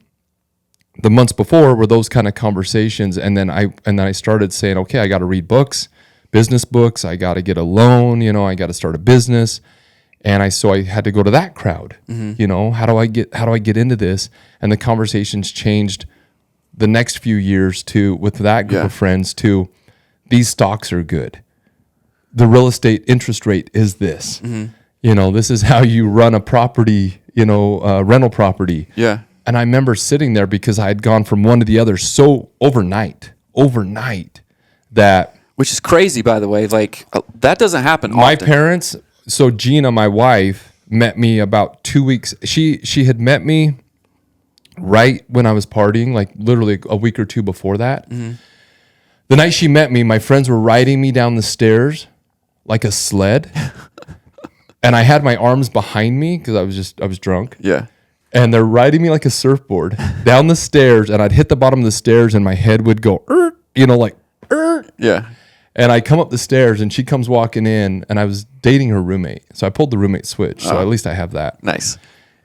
the months before were those kind of conversations, and then I started saying, okay, I got to read books, business books. I got to get a loan. I got to start a business. And I had to go to that crowd. Mm-hmm. How do I get into this? And the conversations changed the next few years with that group of friends to, these stocks are good. The real estate interest rate is this. Mm-hmm. This is how you run a property, rental property. Yeah. And I remember sitting there because I had gone from one to the other so overnight that. Which is crazy, by the way. Like, that doesn't happen often. My parents... So Gina, my wife, met me about 2 weeks. She had met me right when I was partying, like literally a week or two before that. Mm-hmm. The night she met me, my friends were riding me down the stairs like a sled. And I had my arms behind me because I was drunk. Yeah. And they're riding me like a surfboard down the stairs, and I'd hit the bottom of the stairs and my head would go, like. Yeah. And I come up the stairs, and she comes walking in, and I was dating her roommate. So I pulled the roommate switch. So at least I have that. Nice.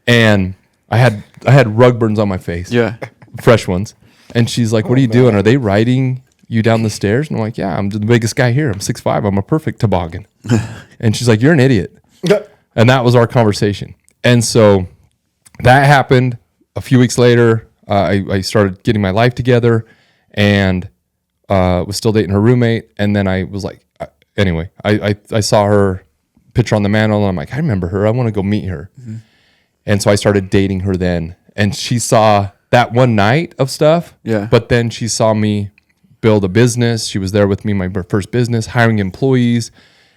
And I had rug burns on my face. Yeah. Fresh ones. And she's like, what are you doing? Are they riding you down the stairs? And I'm like, yeah, I'm the biggest guy here. I'm 6'5". I'm a perfect toboggan. And she's like, you're an idiot. And that was our conversation. And so that happened. A few weeks later, I started getting my life together, and was still dating her roommate. And then I was like, anyway, I saw her picture on the mantle, and I'm like, I remember her. I want to go meet her. Mm-hmm. And so I started dating her then. And she saw that one night of stuff. Yeah. But then she saw me build a business. She was there with me, my first business, hiring employees,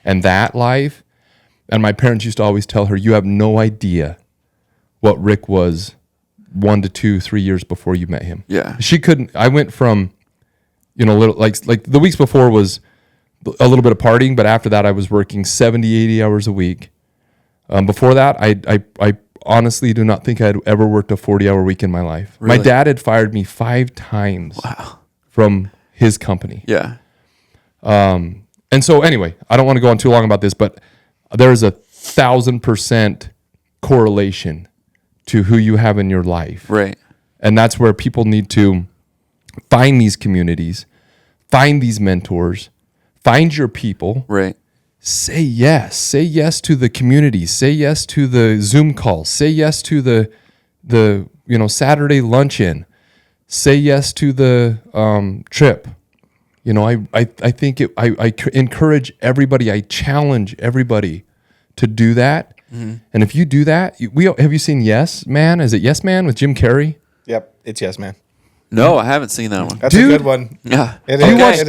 and that life. And my parents used to always tell her, you have no idea what Rick was 1 to 2, 3 years before you met him. Yeah. She couldn't. I went from, little like the weeks before was a little bit of partying, but after that I was working 70, 80 hours a week. Before that, I honestly do not think I'd ever worked a 40-hour week in my life. Really? My dad had fired me 5 times from his company. Yeah. And so anyway, I don't want to go on too long about this, but there is 1,000% correlation to who you have in your life. Right. And that's where people need to find these communities, find these mentors, find your people. Right. Say yes. Say yes to the community. Say yes to the Zoom call. Say yes to the Saturday luncheon. Say yes to the trip. I think I encourage everybody. I challenge everybody to do that. Mm-hmm. And if you do that, have you seen Yes Man? Is it Yes Man with Jim Carrey? Yep, it's Yes Man. No, I haven't seen that one. That's a good one. Yeah. Do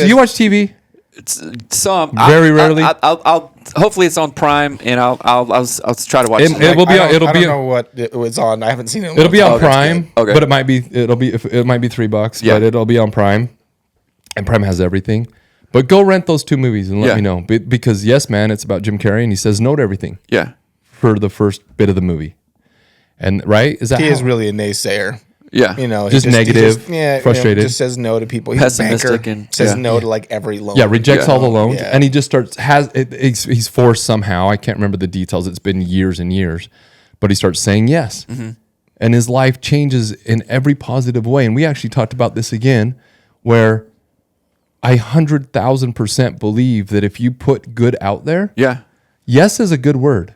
you watch TV? It's some very rarely. I'll hopefully it's on Prime, and I'll try to watch it. It will be. I don't know what it was on. I haven't seen it. It'll be on Prime. Okay. But it might be $3. Yeah. But it'll be on Prime, and Prime has everything. But go rent those 2 movies and let me know, because Yes Man, it's about Jim Carrey, and he says no to everything. Yeah. For the first bit of the movie, and right is that he is really a naysayer. Yeah, just negative, frustrated. Just says no to people. He's pessimistic and says no to like every loan. Yeah, rejects all the loans, and he just he's forced somehow. I can't remember the details. It's been years and years, but he starts saying yes, and his life changes in every positive way. And we actually talked about this again, where I 100,000% believe that if you put good out there, yes is a good word.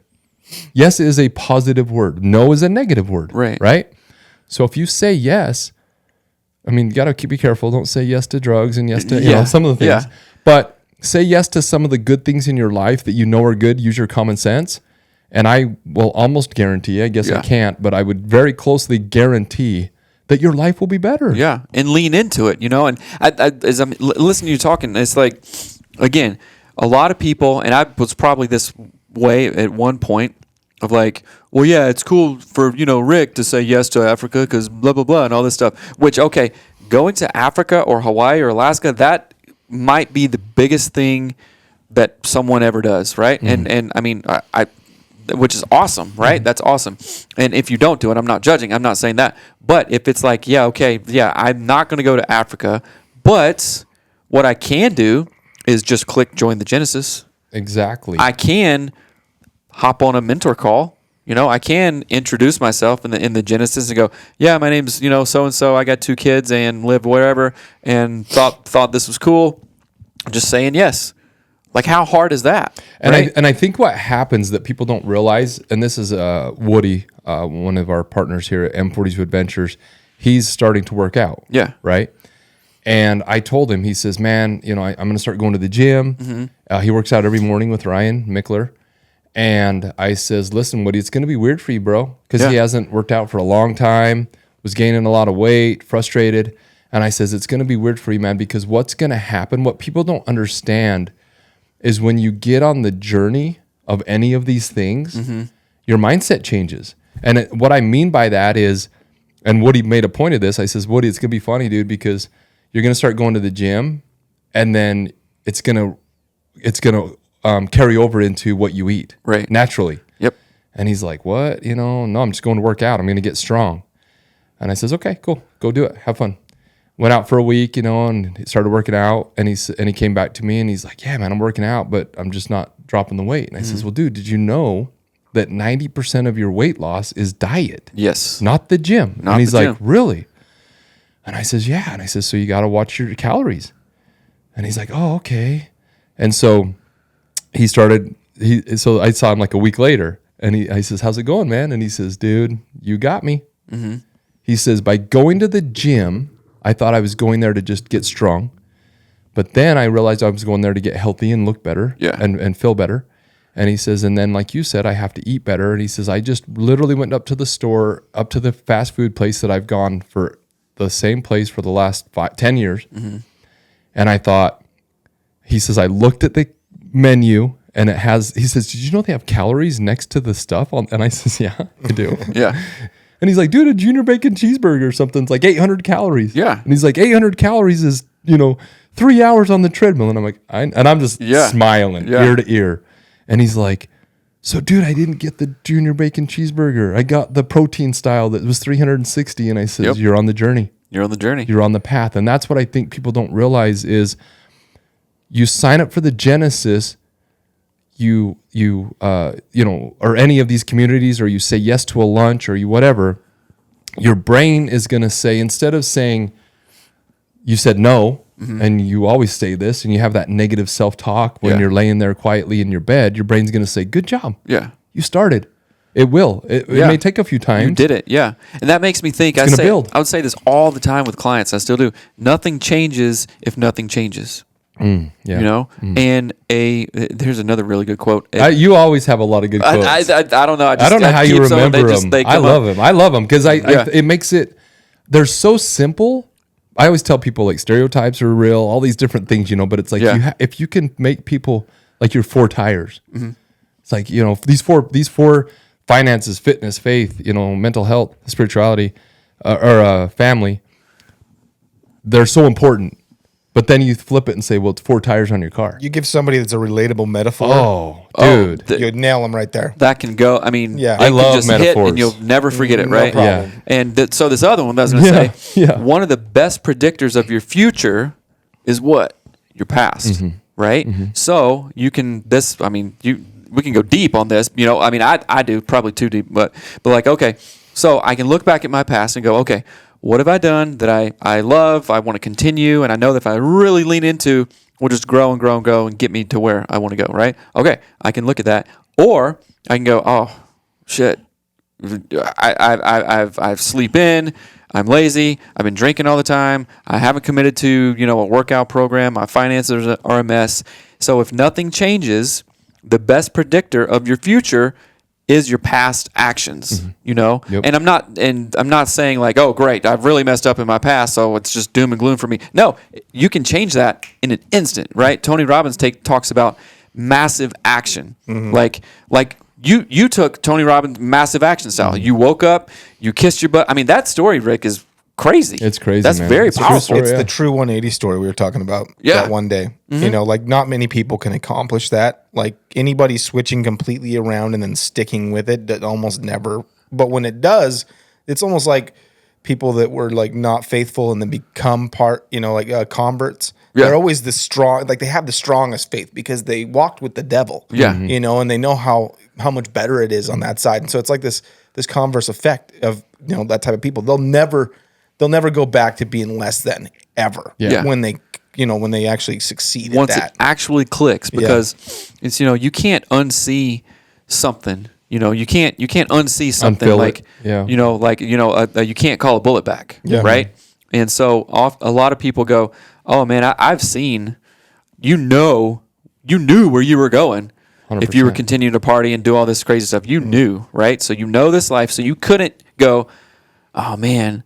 Yes is a positive word. No is a negative word. Right? So if you say yes, I mean, you got to be careful. Don't say yes to drugs and yes to some of the things. Yeah. But say yes to some of the good things in your life that you know are good. Use your common sense. And I will almost guarantee, I guess I can't, but I would very closely guarantee that your life will be better. Yeah. And lean into it, And as I'm listening to you talking, it's like, again, a lot of people, and I was probably this way at one point, of like, well, yeah, it's cool for, Rick to say yes to Africa because blah, blah, blah, and all this stuff. Which, okay, going to Africa or Hawaii or Alaska, that might be the biggest thing that someone ever does, right? And I mean, I which is awesome, right? That's awesome. And if you don't do it, I'm not judging. I'm not saying that. But if it's like, I'm not going to go to Africa, but what I can do is just click join the Genesis. Exactly. I can hop on a mentor call. I can introduce myself in the Genesis and go, yeah, my name's, so and so. I got 2 kids and live wherever, and thought this was cool. I'm just saying yes. Like, how hard is that? And right? I think what happens that people don't realize, and this is Woody, one of our partners here at M42 Adventures, he's starting to work out. Yeah. Right. And I told him, he says, man, I'm going to start going to the gym. He works out every morning with Ryan Mickler. And I says, listen, Woody, it's going to be weird for you, bro, because he hasn't worked out for a long time, was gaining a lot of weight, frustrated. And I says, it's going to be weird for you, man, because what's going to happen, what people don't understand is when you get on the journey of any of these things, your mindset changes. And what I mean by that is, and Woody made a point of this, I says, Woody, it's going to be funny, dude, because you're going to start going to the gym, and then it's going to carry over into what you eat, right? Naturally. Yep. And he's like, what? No, I'm just going to work out. I'm going to get strong. And I says, okay, cool. Go do it. Have fun. Went out for a week, and started working out. And he came back to me and he's like, yeah, man, I'm working out, but I'm just not dropping the weight. And I says, well, dude, did you know that 90% of your weight loss is diet? Yes. Not the gym. Not and he's the like, gym. really? And I says, yeah. And I says, so you got to watch your calories. And he's like, oh, okay. And so he started, so I saw him like a week later, and I says, how's it going, man? And he says, dude, you got me. He says, by going to the gym, I thought I was going there to just get strong. But then I realized I was going there to get healthy and look better and feel better. And he says, and then like you said, I have to eat better. And he says, I just literally went up to the store, up to the fast food place that I've gone for the same place for the last 10 years. And I thought, he says, I looked at the menu and it has, he says, did you know they have calories next to the stuff? And I says, yeah, I do. Yeah. And he's like, dude, a junior bacon cheeseburger or something's like 800 calories. Yeah. And he's like, 800 calories is, 3 hours on the treadmill. And I'm like, I'm just smiling ear to ear. And he's like, so dude, I didn't get the junior bacon cheeseburger. I got the protein style that was 360. And I says, you're on the journey. You're on the journey. You're on the path. And that's what I think people don't realize is you sign up for the Genesis, or any of these communities, or you say yes to a lunch or you whatever, your brain is going to say, instead of saying you said no, and you always say this, and you have that negative self-talk when you're laying there quietly in your bed, your brain's going to say, good job. Yeah. You started. It will. It may take a few times. You did it, yeah. And that makes me think, I would say this all the time with clients, I still do. Nothing changes if nothing changes. And there's another really good quote. You always have a lot of good quotes. I don't know. I don't know how you remember them. I love them. I love them because it makes it. They're so simple. I always tell people like stereotypes are real, all these different things, but it's like if you can make people like your 4 tires. It's like these four finances, fitness, faith, mental health, spirituality, or family. They're so important. But then you flip it and say, well, it's 4 tires on your car. You give somebody that's a relatable metaphor. Oh, dude. You'd nail them right there. That can go. I mean, I love just metaphors. Hit and you'll never forget it, right? Problem. Yeah. And so this other one, I was going to say, one of the best predictors of your future is what? Your past, right? So you can, we can go deep on this. I do probably too deep, but like, okay, so I can look back at my past and go, okay, what have I done that I love, I want to continue, and I know that if I really lean into, will just grow and grow and grow and get me to where I want to go, right? Okay, I can look at that. Or I can go, oh, shit, I've sleep in, I'm lazy, I've been drinking all the time, I haven't committed to, a workout program, my finances are a mess. So if nothing changes, the best predictor of your future is your past actions, And I'm not saying like, oh, great, I've really messed up in my past, so it's just doom and gloom for me. No, you can change that in an instant, right? Tony Robbins talks about massive action. Like you took Tony Robbins' massive action style. You woke up, you kissed your butt. I mean, that story, Rick, is crazy. It's crazy. That's man. very It's a true powerful. story, It's yeah. the true 180 story we were talking about Yeah. that one day. You know, like not many people can accomplish that. Like anybody switching completely around and then sticking with it, that almost never. But when it does, it's almost like people that were like not faithful and then become part, you know, like converts. Yeah. They're always the strong, like they have the strongest faith because they walked with the devil. Yeah. You know, and they know how much better it is on that side. And so it's like this converse effect of, you know, that type of people. They'll never go back to being less than ever. Yeah. When they, you know, when they actually succeed Once at that. it actually clicks, because it's, you know, you can't unsee something. You know, you can't unsee something Unfill like, it. Yeah. you know, like, you know, you can't call a bullet back, Yeah. right? And so a lot of people go, oh man, I've seen, you knew where you were going. 100%. If you were continuing to party and do all this crazy stuff, you knew, right? So you know this life, so you couldn't go, oh man,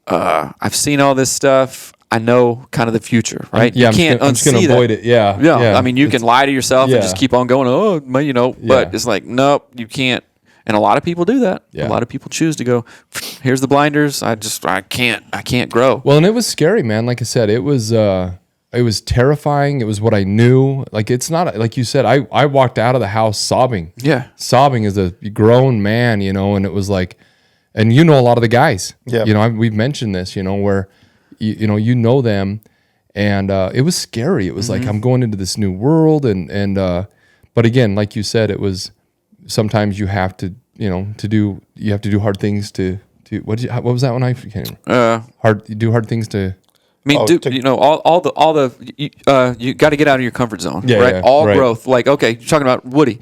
I've seen all this stuff. I know kind of the future, right? Yeah, you can't I'm just gonna unsee avoid that. it. Yeah. Yeah, I mean, you can lie to yourself and just yeah. keep on going. Oh, you know, but Yeah. it's like, nope, you can't. And a lot of people do that. Yeah. A lot of people choose to go, here's the blinders. I can't grow. Well, and it was scary, man. Like I said, it was terrifying. It was what I knew. Like, it's not, like you said, I walked out of the house sobbing. Yeah. Sobbing as a grown man, you know, and it was like, and you know a lot of the guys. Yeah. You know, we've mentioned this, you know, where, you know them. And it was scary. It was like, I'm going into this new world. But again, like you said, it was, sometimes you have to, you know, you have to do hard things to what was that one? I can't remember. You do hard things to. I mean, you know, you got to get out of your comfort zone, Yeah, right? yeah, All right. growth. Like, okay, you're talking about Woody.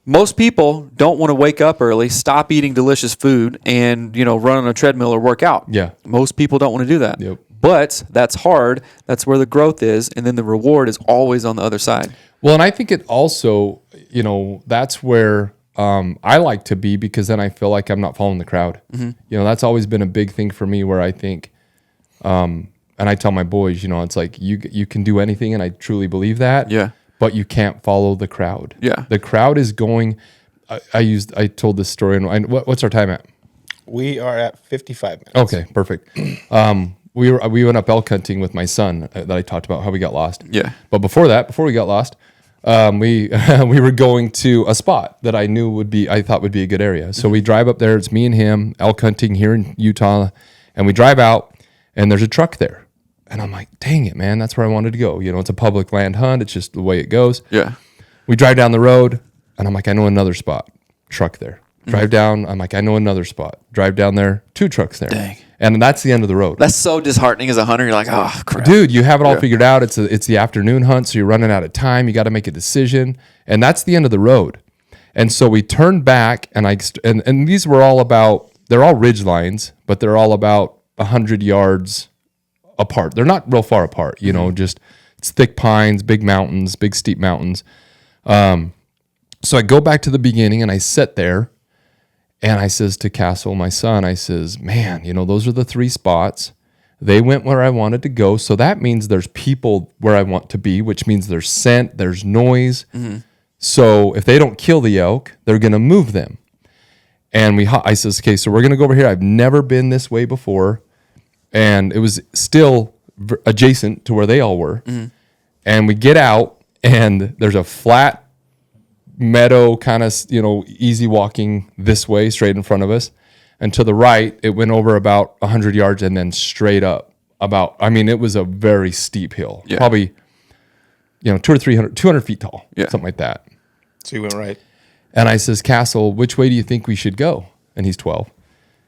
Most people don't want to wake up early, stop eating delicious food, and, you know, run on a treadmill or work out. Yeah. Most people don't want to do that. Yep. But that's hard. That's where the growth is, and then the reward is always on the other side. Well, and I think it also, you know, that's where I like to be, because then I feel like I'm not following the crowd. You know, that's always been a big thing for me, where I think, and I tell my boys, you know, it's like you can do anything, and I truly believe that. Yeah. But you can't follow the crowd. Yeah. The crowd is going. I told this story, and what's our time at? We are at 55 minutes. Okay, perfect. We went up elk hunting with my son that I talked about how we got lost. Yeah. But before we got lost, we were going to a spot that I thought would be a good area. So we drive up there. It's me and him elk hunting here in Utah, and we drive out, and there's a truck there, and I'm like, dang it, man, that's where I wanted to go. You know, it's a public land hunt. It's just the way it goes. Yeah. We drive down the road, and I'm like, I know another spot. Truck there. Drive down. I'm like, I know another spot. Drive down there. 2 trucks there. Dang. And that's the end of the road. That's so disheartening as a hunter. You're like, oh, crap. Dude, you have it all figured out. It's the afternoon hunt, so you're running out of time. You got to make a decision, and that's the end of the road. And so we turned back, and and these were all about. They're all ridge lines, but they're all about 100 yards apart. They're not real far apart. You know, just it's thick pines, big mountains, big steep mountains. So I go back to the beginning, and I sit there. And I says to Castle, my son, I says, man, you know, those are the 3 spots. They went where I wanted to go. So that means there's people where I want to be, which means there's scent, there's noise. So if they don't kill the elk, they're going to move them. And I says, okay, so we're going to go over here. I've never been this way before. And it was still adjacent to where they all were. And we get out, and there's a flat meadow, kind of, you know, easy walking this way straight in front of us, and to the right it went over about 100 yards and then straight up it was a very steep hill, probably, you know, 200 feet tall, something like that. So you went right. And I says, Castle, which way do you think we should go? And he's 12,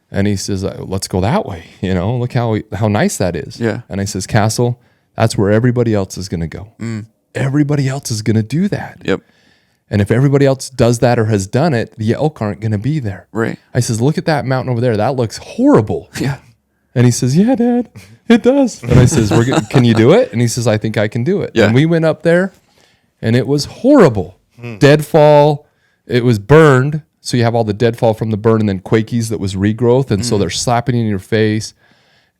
and he says, let's go that way, you know, look how nice that is. And I says, Castle, that's where everybody else is going to go. Everybody else is going to do that. And if everybody else does that or has done it, the elk aren't going to be there. Right. I says, look at that mountain over there. That looks horrible. Yeah. And he says, yeah, Dad, it does. And I says, can you do it? And he says, I think I can do it. Yeah. And we went up there, and it was horrible. Deadfall. It was burned. So you have all the deadfall from the burn, and then quakies that was regrowth. And so they're slapping in your face.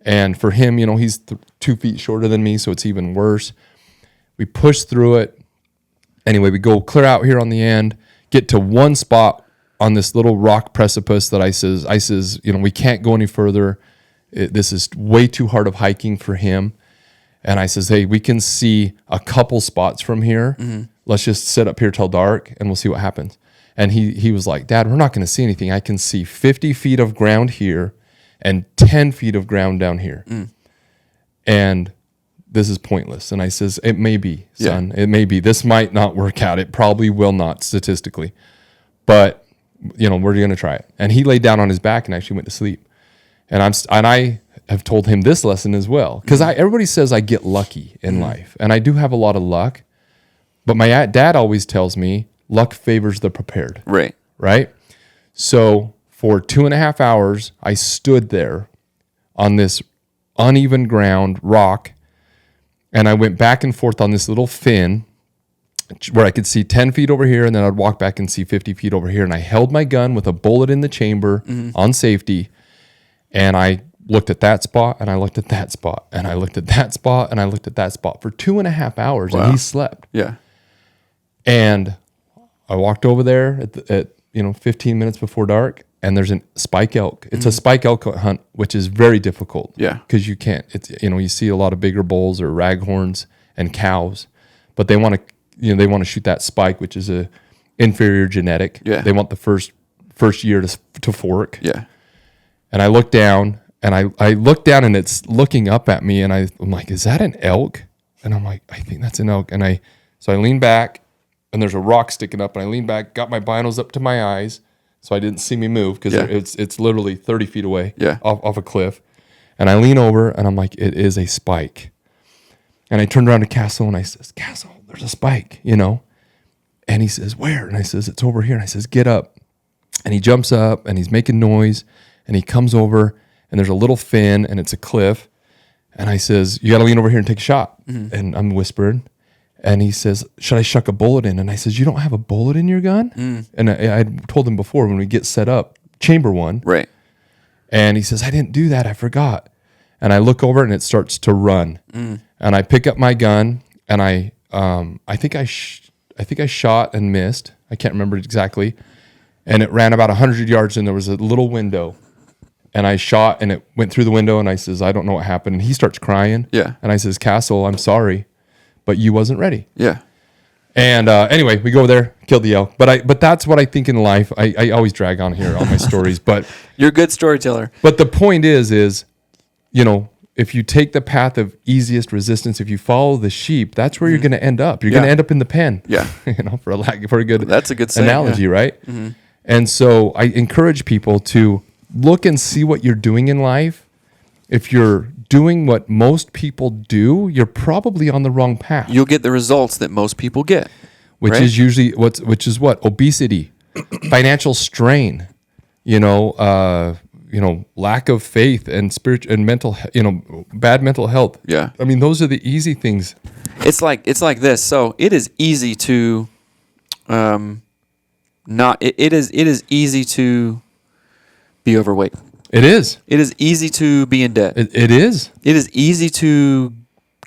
And for him, you know, he's 2 feet shorter than me, so it's even worse. We push through it. Anyway, we go clear out here on the end, get to one spot on this little rock precipice that I says, you know, we can't go any further. this is way too hard of hiking for him. And I says, hey, we can see a couple spots from here. Let's just sit up here till dark and we'll see what happens. And he was like, Dad, we're not going to see anything. I can see 50 feet of ground here and 10 feet of ground down here. And this is pointless. And I says, it may be, son. It may be. This might not work out. It probably will not statistically. But, we're going to try it. And he laid down on his back and actually went to sleep. And I have told him this lesson as well. Because everybody says I get lucky in life. And I do have a lot of luck. But my dad always tells me, luck favors the prepared. Right? So for 2.5 hours, I stood there on this uneven ground, rock, and I went back and forth on this little fin where I could see 10 feet over here, and then I'd walk back and see 50 feet over here. And I held my gun with a bullet in the chamber on safety, and I looked at that spot, and I looked at that spot, and I looked at that spot, and I looked at that spot for 2.5 hours, and he slept. And I walked over there at 15 minutes before dark, and there's a spike elk. It's a spike elk hunt, which is very difficult. Because you can't. It's you see a lot of bigger bulls or raghorns and cows, but they want to shoot that spike, which is a inferior genetic. They want the first year to fork. And I look down, and I look down, and it's looking up at me, and I'm like, is that an elk? And I'm like, I think that's an elk. And so I lean back, and there's a rock sticking up, and I lean back, got my binos up to my eyes, so I didn't see me move, because it's literally 30 feet away off a cliff. And I lean over, and I'm like, it is a spike. And I turned around to Castle, and I says, Castle, there's a spike, And he says, where? And I says, it's over here. And I says, get up. And he jumps up, and he's making noise, and he comes over, and there's a little fin, and it's a cliff. And I says, you got to lean over here and take a shot. And I'm whispering. And he says, should I shuck a bullet in? And I says, you don't have a bullet in your gun? And I told him before, when we get set up, chamber one. And he says, I didn't do that. I forgot. And I look over, and it starts to run. And I pick up my gun, and I think I shot and missed. I can't remember exactly. And it ran about 100 yards, and there was a little window. And I shot, and it went through the window, and I says, I don't know what happened. And he starts crying. And I says, Castle, I'm sorry, but you wasn't ready. And anyway, we go there, killed the elk. But that's what I think in life. I always drag on here all my stories, but you're a good storyteller. But the point is, if you take the path of easiest resistance, if you follow the sheep, that's where you're going to end up. You're going to end up in the pen. For a good that's a good saying, analogy, right? And so I encourage people to look and see what you're doing in life. If you're doing what most people do, you're probably on the wrong path. You'll get the results that most people get, which is usually what obesity, financial strain, lack of faith and spiritual and mental, bad mental health. I mean, those are the easy things. It's like this. So it is easy to, it is easy to be overweight. It is. It is easy to be in debt. It is. It is easy to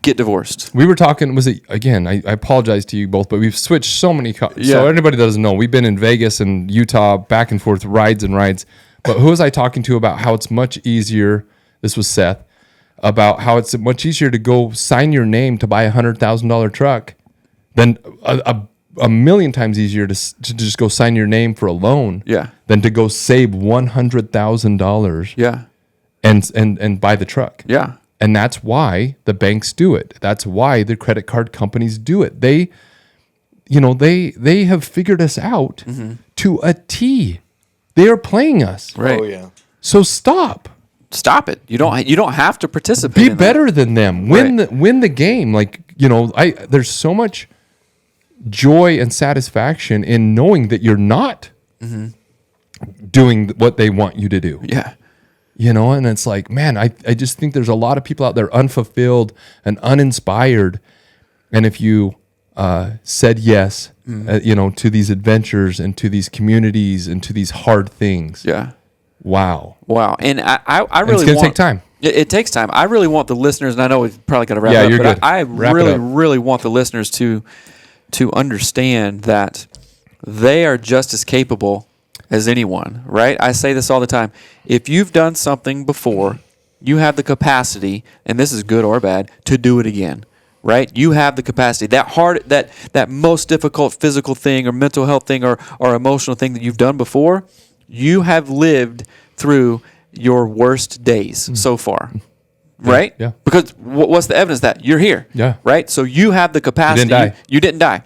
get divorced. We were talking, I apologize to you both, but we've switched so many So anybody that doesn't know, we've been in Vegas and Utah back and forth, rides and rides. But who was I talking to about how it's much easier, this was Seth, about how it's much easier to go sign your name to buy a $100,000 truck than a million times easier to just go sign your name for a loan than to go save $100,000 and buy the truck. And that's why the banks do it. That's why the credit card companies do it. They have figured us out to a T. They are playing us. Right. Oh yeah. So stop it. You don't have to participate. Be better than them. Win the game. There's so much joy and satisfaction in knowing that you're not doing what they want you to do. And it's like, man, I just think there's a lot of people out there unfulfilled and uninspired. And if you said yes, to these adventures and to these communities and to these hard things. Wow. And I really it's going to take time. It takes time. I really want the listeners, and I know we've probably got to wrap up, you're but good. I really want the listeners to understand that they are just as capable as anyone, right? I say this all the time. If you've done something before you have the capacity, and this is good or bad, to do it again. Right? You have the capacity. That most difficult physical thing or mental health thing or emotional thing that you've done before, you have lived through your worst days so far. Right? Yeah. Because what's the evidence that you're here? Yeah. Right? So you have the capacity. You didn't die.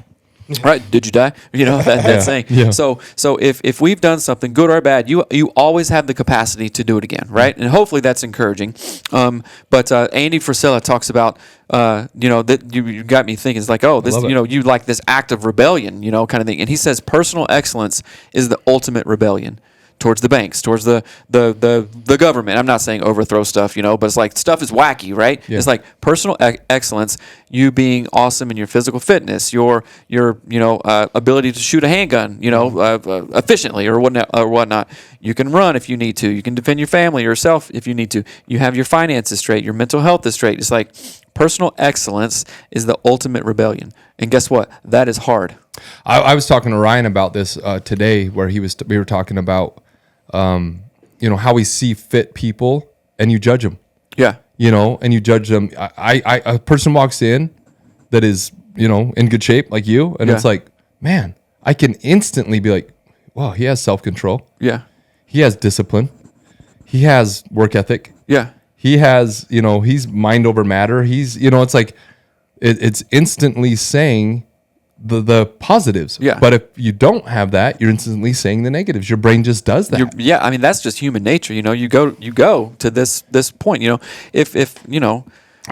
Right? Did you die? You know, that saying. Yeah. So if we've done something good or bad, you always have the capacity to do it again, right? And hopefully that's encouraging. But Andy Frisella talks about, that you got me thinking. It's like, you like this act of rebellion, kind of thing. And he says personal excellence is the ultimate rebellion towards the banks, towards the government. I'm not saying overthrow stuff, but it's like stuff is wacky, right? Yeah. It's like personal excellence, you being awesome in your physical fitness, your ability to shoot a handgun, efficiently or whatnot. You can run if you need to. You can defend your family, yourself if you need to. You have your finances straight. Your mental health is straight. It's like personal excellence is the ultimate rebellion. And guess what? That is hard. I was talking to Ryan about this today, where we were talking about how we see fit people, and you judge them. Yeah. And you judge them. A person walks in that is, in good shape like you, and it's like, man, I can instantly be like, wow, he has self-control. Yeah. He has discipline. He has work ethic. Yeah. He has, he's mind over matter. He's, it's like, it's instantly saying the positives. Yeah. But if you don't have that, you're instantly saying the negatives. Your brain just does that. I mean, that's just human nature. You go to this point. If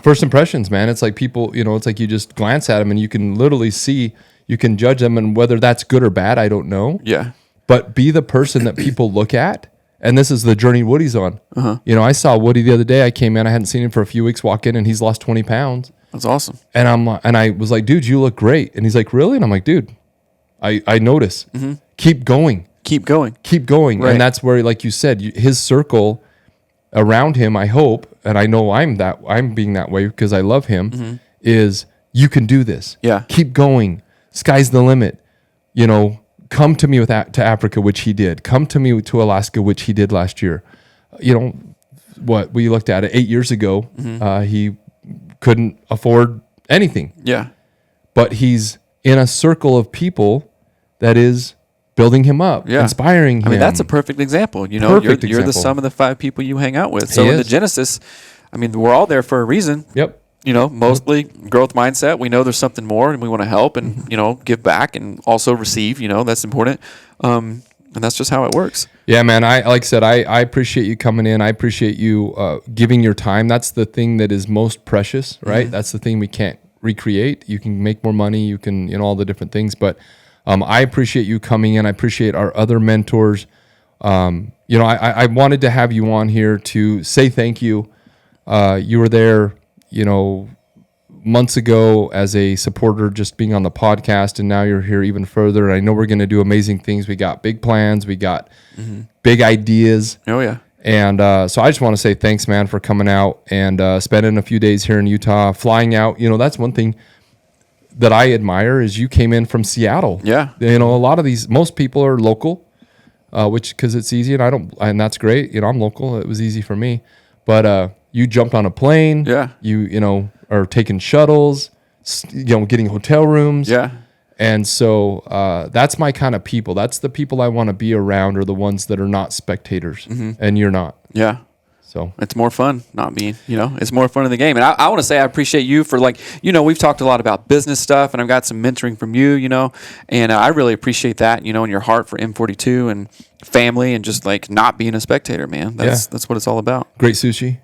first impressions, man. It's like people. It's like you just glance at them and you can literally see. You can judge them, and whether that's good or bad, I don't know. Yeah. But be the person that people look at. And this is the journey Woody's on. Uh-huh. I saw Woody the other day. I came in. I hadn't seen him for a few weeks. Walk in, and he's lost 20 pounds. That's awesome. And I was like, dude, you look great. And he's like, really? And I'm like, dude, I notice. Mm-hmm. Keep going. Keep going. Keep going. Right. And that's where, like you said, his circle around him, I hope, and I know I'm being that way because I love him, mm-hmm. is you can do this. Yeah. Keep going. Sky's the limit. Come to me to Africa, which he did. Come to me to Alaska, which he did last year. What we looked at it 8 years ago, mm-hmm. He couldn't afford anything. Yeah. But he's in a circle of people that is building him up, inspiring him. I mean, that's a perfect example. You're the sum of the 5 people you hang out with. So in the Genesis, I mean, we're all there for a reason. Yep. Mostly growth mindset. We know there's something more and we want to help and, give back and also receive, that's important. And that's just how it works. Yeah, man. Like I said, I appreciate you coming in. I appreciate you giving your time. That's the thing that is most precious, right? Mm-hmm. That's the thing we can't recreate. You can make more money. You can, all the different things. But I appreciate you coming in. I appreciate our other mentors. I wanted to have you on here to say thank you. You were there, months ago as a supporter, just being on the podcast, and now you're here even further. I know we're going to do amazing things. We got big plans. We got mm-hmm. big ideas. Oh, yeah. And so I just want to say thanks, man, for coming out and spending a few days here in Utah, flying out. That's one thing that I admire is you came in from Seattle. Yeah. A lot of most people are local, because it's easy, and that's great. I'm local. It was easy for me. But you jumped on a plane. Yeah. You are taking shuttles, getting hotel rooms. Yeah. And so that's my kind of people. That's the people I want to be around, are the ones that are not spectators. Mm-hmm. And you're not. Yeah. So it's more fun not being, it's more fun in the game. And I want to say I appreciate you for we've talked a lot about business stuff, and I've got some mentoring from you, and I really appreciate that, and your heart for M42 and family and just not being a spectator, man. That's what it's all about. Great sushi.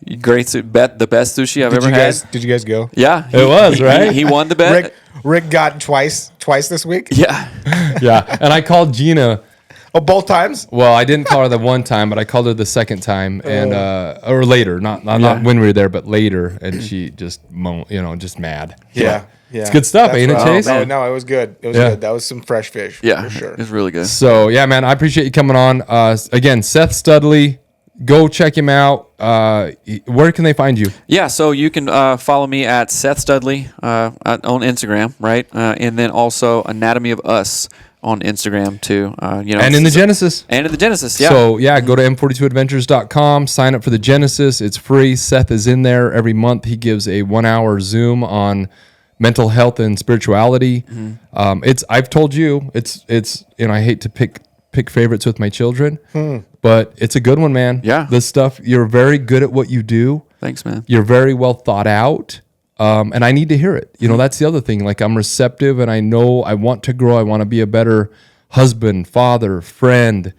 The best sushi I've ever had. Did you guys go? Yeah. It was, right? He won the bet. Rick got twice this week? Yeah. Yeah. And I called Gina. Oh, both times? Well, I didn't call her the one time, but I called her the second time, and or later, not when we were there, but later, and she just just mad. Yeah. Yeah. It's good stuff, ain't it, Chase? No, it was good. It was good. That was some fresh fish. Yeah, for sure. It was really good. So, yeah, man, I appreciate you coming on. Again, Seth Studley. Go check him out. Where can they find you? Yeah, so you can follow me at Seth Studley on Instagram, right? And then also Anatomy of Us on Instagram too. And in the Genesis. And in the Genesis, yeah. So go to M42Adventures.com, sign up for the Genesis. It's free. Seth is in there every month. He gives a 1-hour Zoom on mental health and spirituality. I've told you, it's I hate to pick favorites with my children, but it's a good one, man. Yeah. This stuff, you're very good at what you do. Thanks, man. You're very well thought out. And I need to hear it. That's the other thing. Like, I'm receptive, and I know I want to grow. I want to be a better husband, father, friend.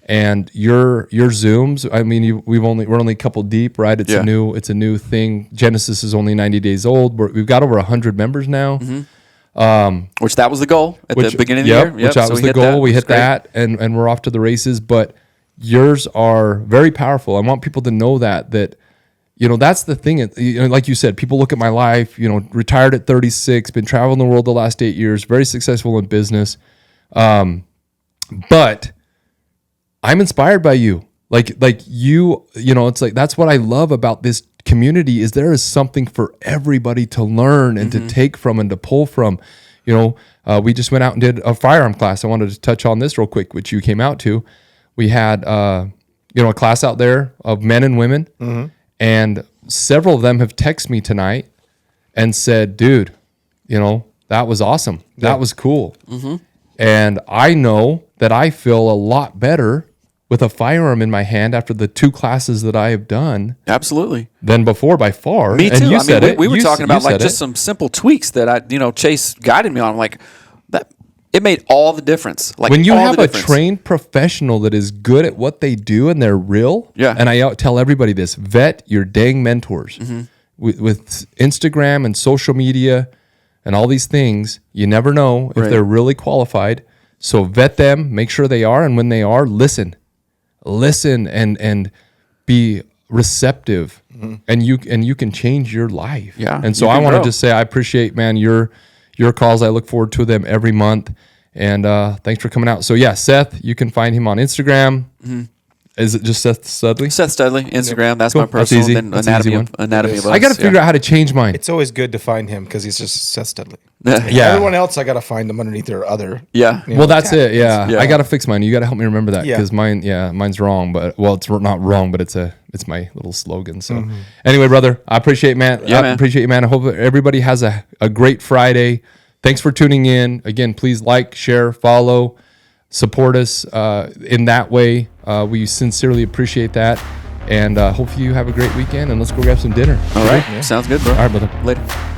And your Zooms, I mean, we're only a couple deep, right? It's a new thing. Genesis is only 90 days old. We've got over 100 members now. Which that was the goal at the beginning of the year. Which that was the goal. We hit that, and we're off to the races. But yours are very powerful. I want people to know that that's the thing. Like you said, people look at my life, retired at 36, been traveling the world the last 8 years, very successful in business. But I'm inspired by you. Like you, it's like, that's what I love about this community is there is something for everybody to learn and to take from and to pull from. We just went out and did a firearm class. I wanted to touch on this real quick, which you came out to. We had, a class out there of men and women. And several of them have texted me tonight and said, dude, that was awesome. Yeah. That was cool. And I know that I feel a lot better with a firearm in my hand after the 2 classes that I have done. Absolutely. Than before by far. Me too. And you said it. We were talking about like just some simple tweaks that Chase guided me on. I'm like, that it made all the difference. Like, when you have a trained professional that is good at what they do and they're real, and I tell everybody this, vet your dang mentors. With Instagram and social media and all these things, you never know if they're really qualified. So vet them, make sure they are, and when they are, listen and be receptive, and you can change your life. Yeah. And so I wanted to say I appreciate, man, your calls. I look forward to them every month. And thanks for coming out. So Seth, you can find him on Instagram. Is it just Seth Studley? Seth Studley, Instagram. That's my personal. That's easy. Then Anatomy of Us. I got to figure out how to change mine. It's always good to find him because he's just Seth Studley. Yeah. Everyone else, I got to find them underneath their other. Yeah. Well, that's it. Yeah. I got to fix mine. You got to help me remember that because mine's wrong. But it's not wrong, but it's my little slogan. So anyway, brother, I appreciate appreciate you, man. I hope everybody has a great Friday. Thanks for tuning in. Again, please like, share, follow, support us in that way. We sincerely appreciate that. And hopefully you have a great weekend, and let's go grab some dinner. All right. Yeah. Sounds good, bro. All right, brother. Later.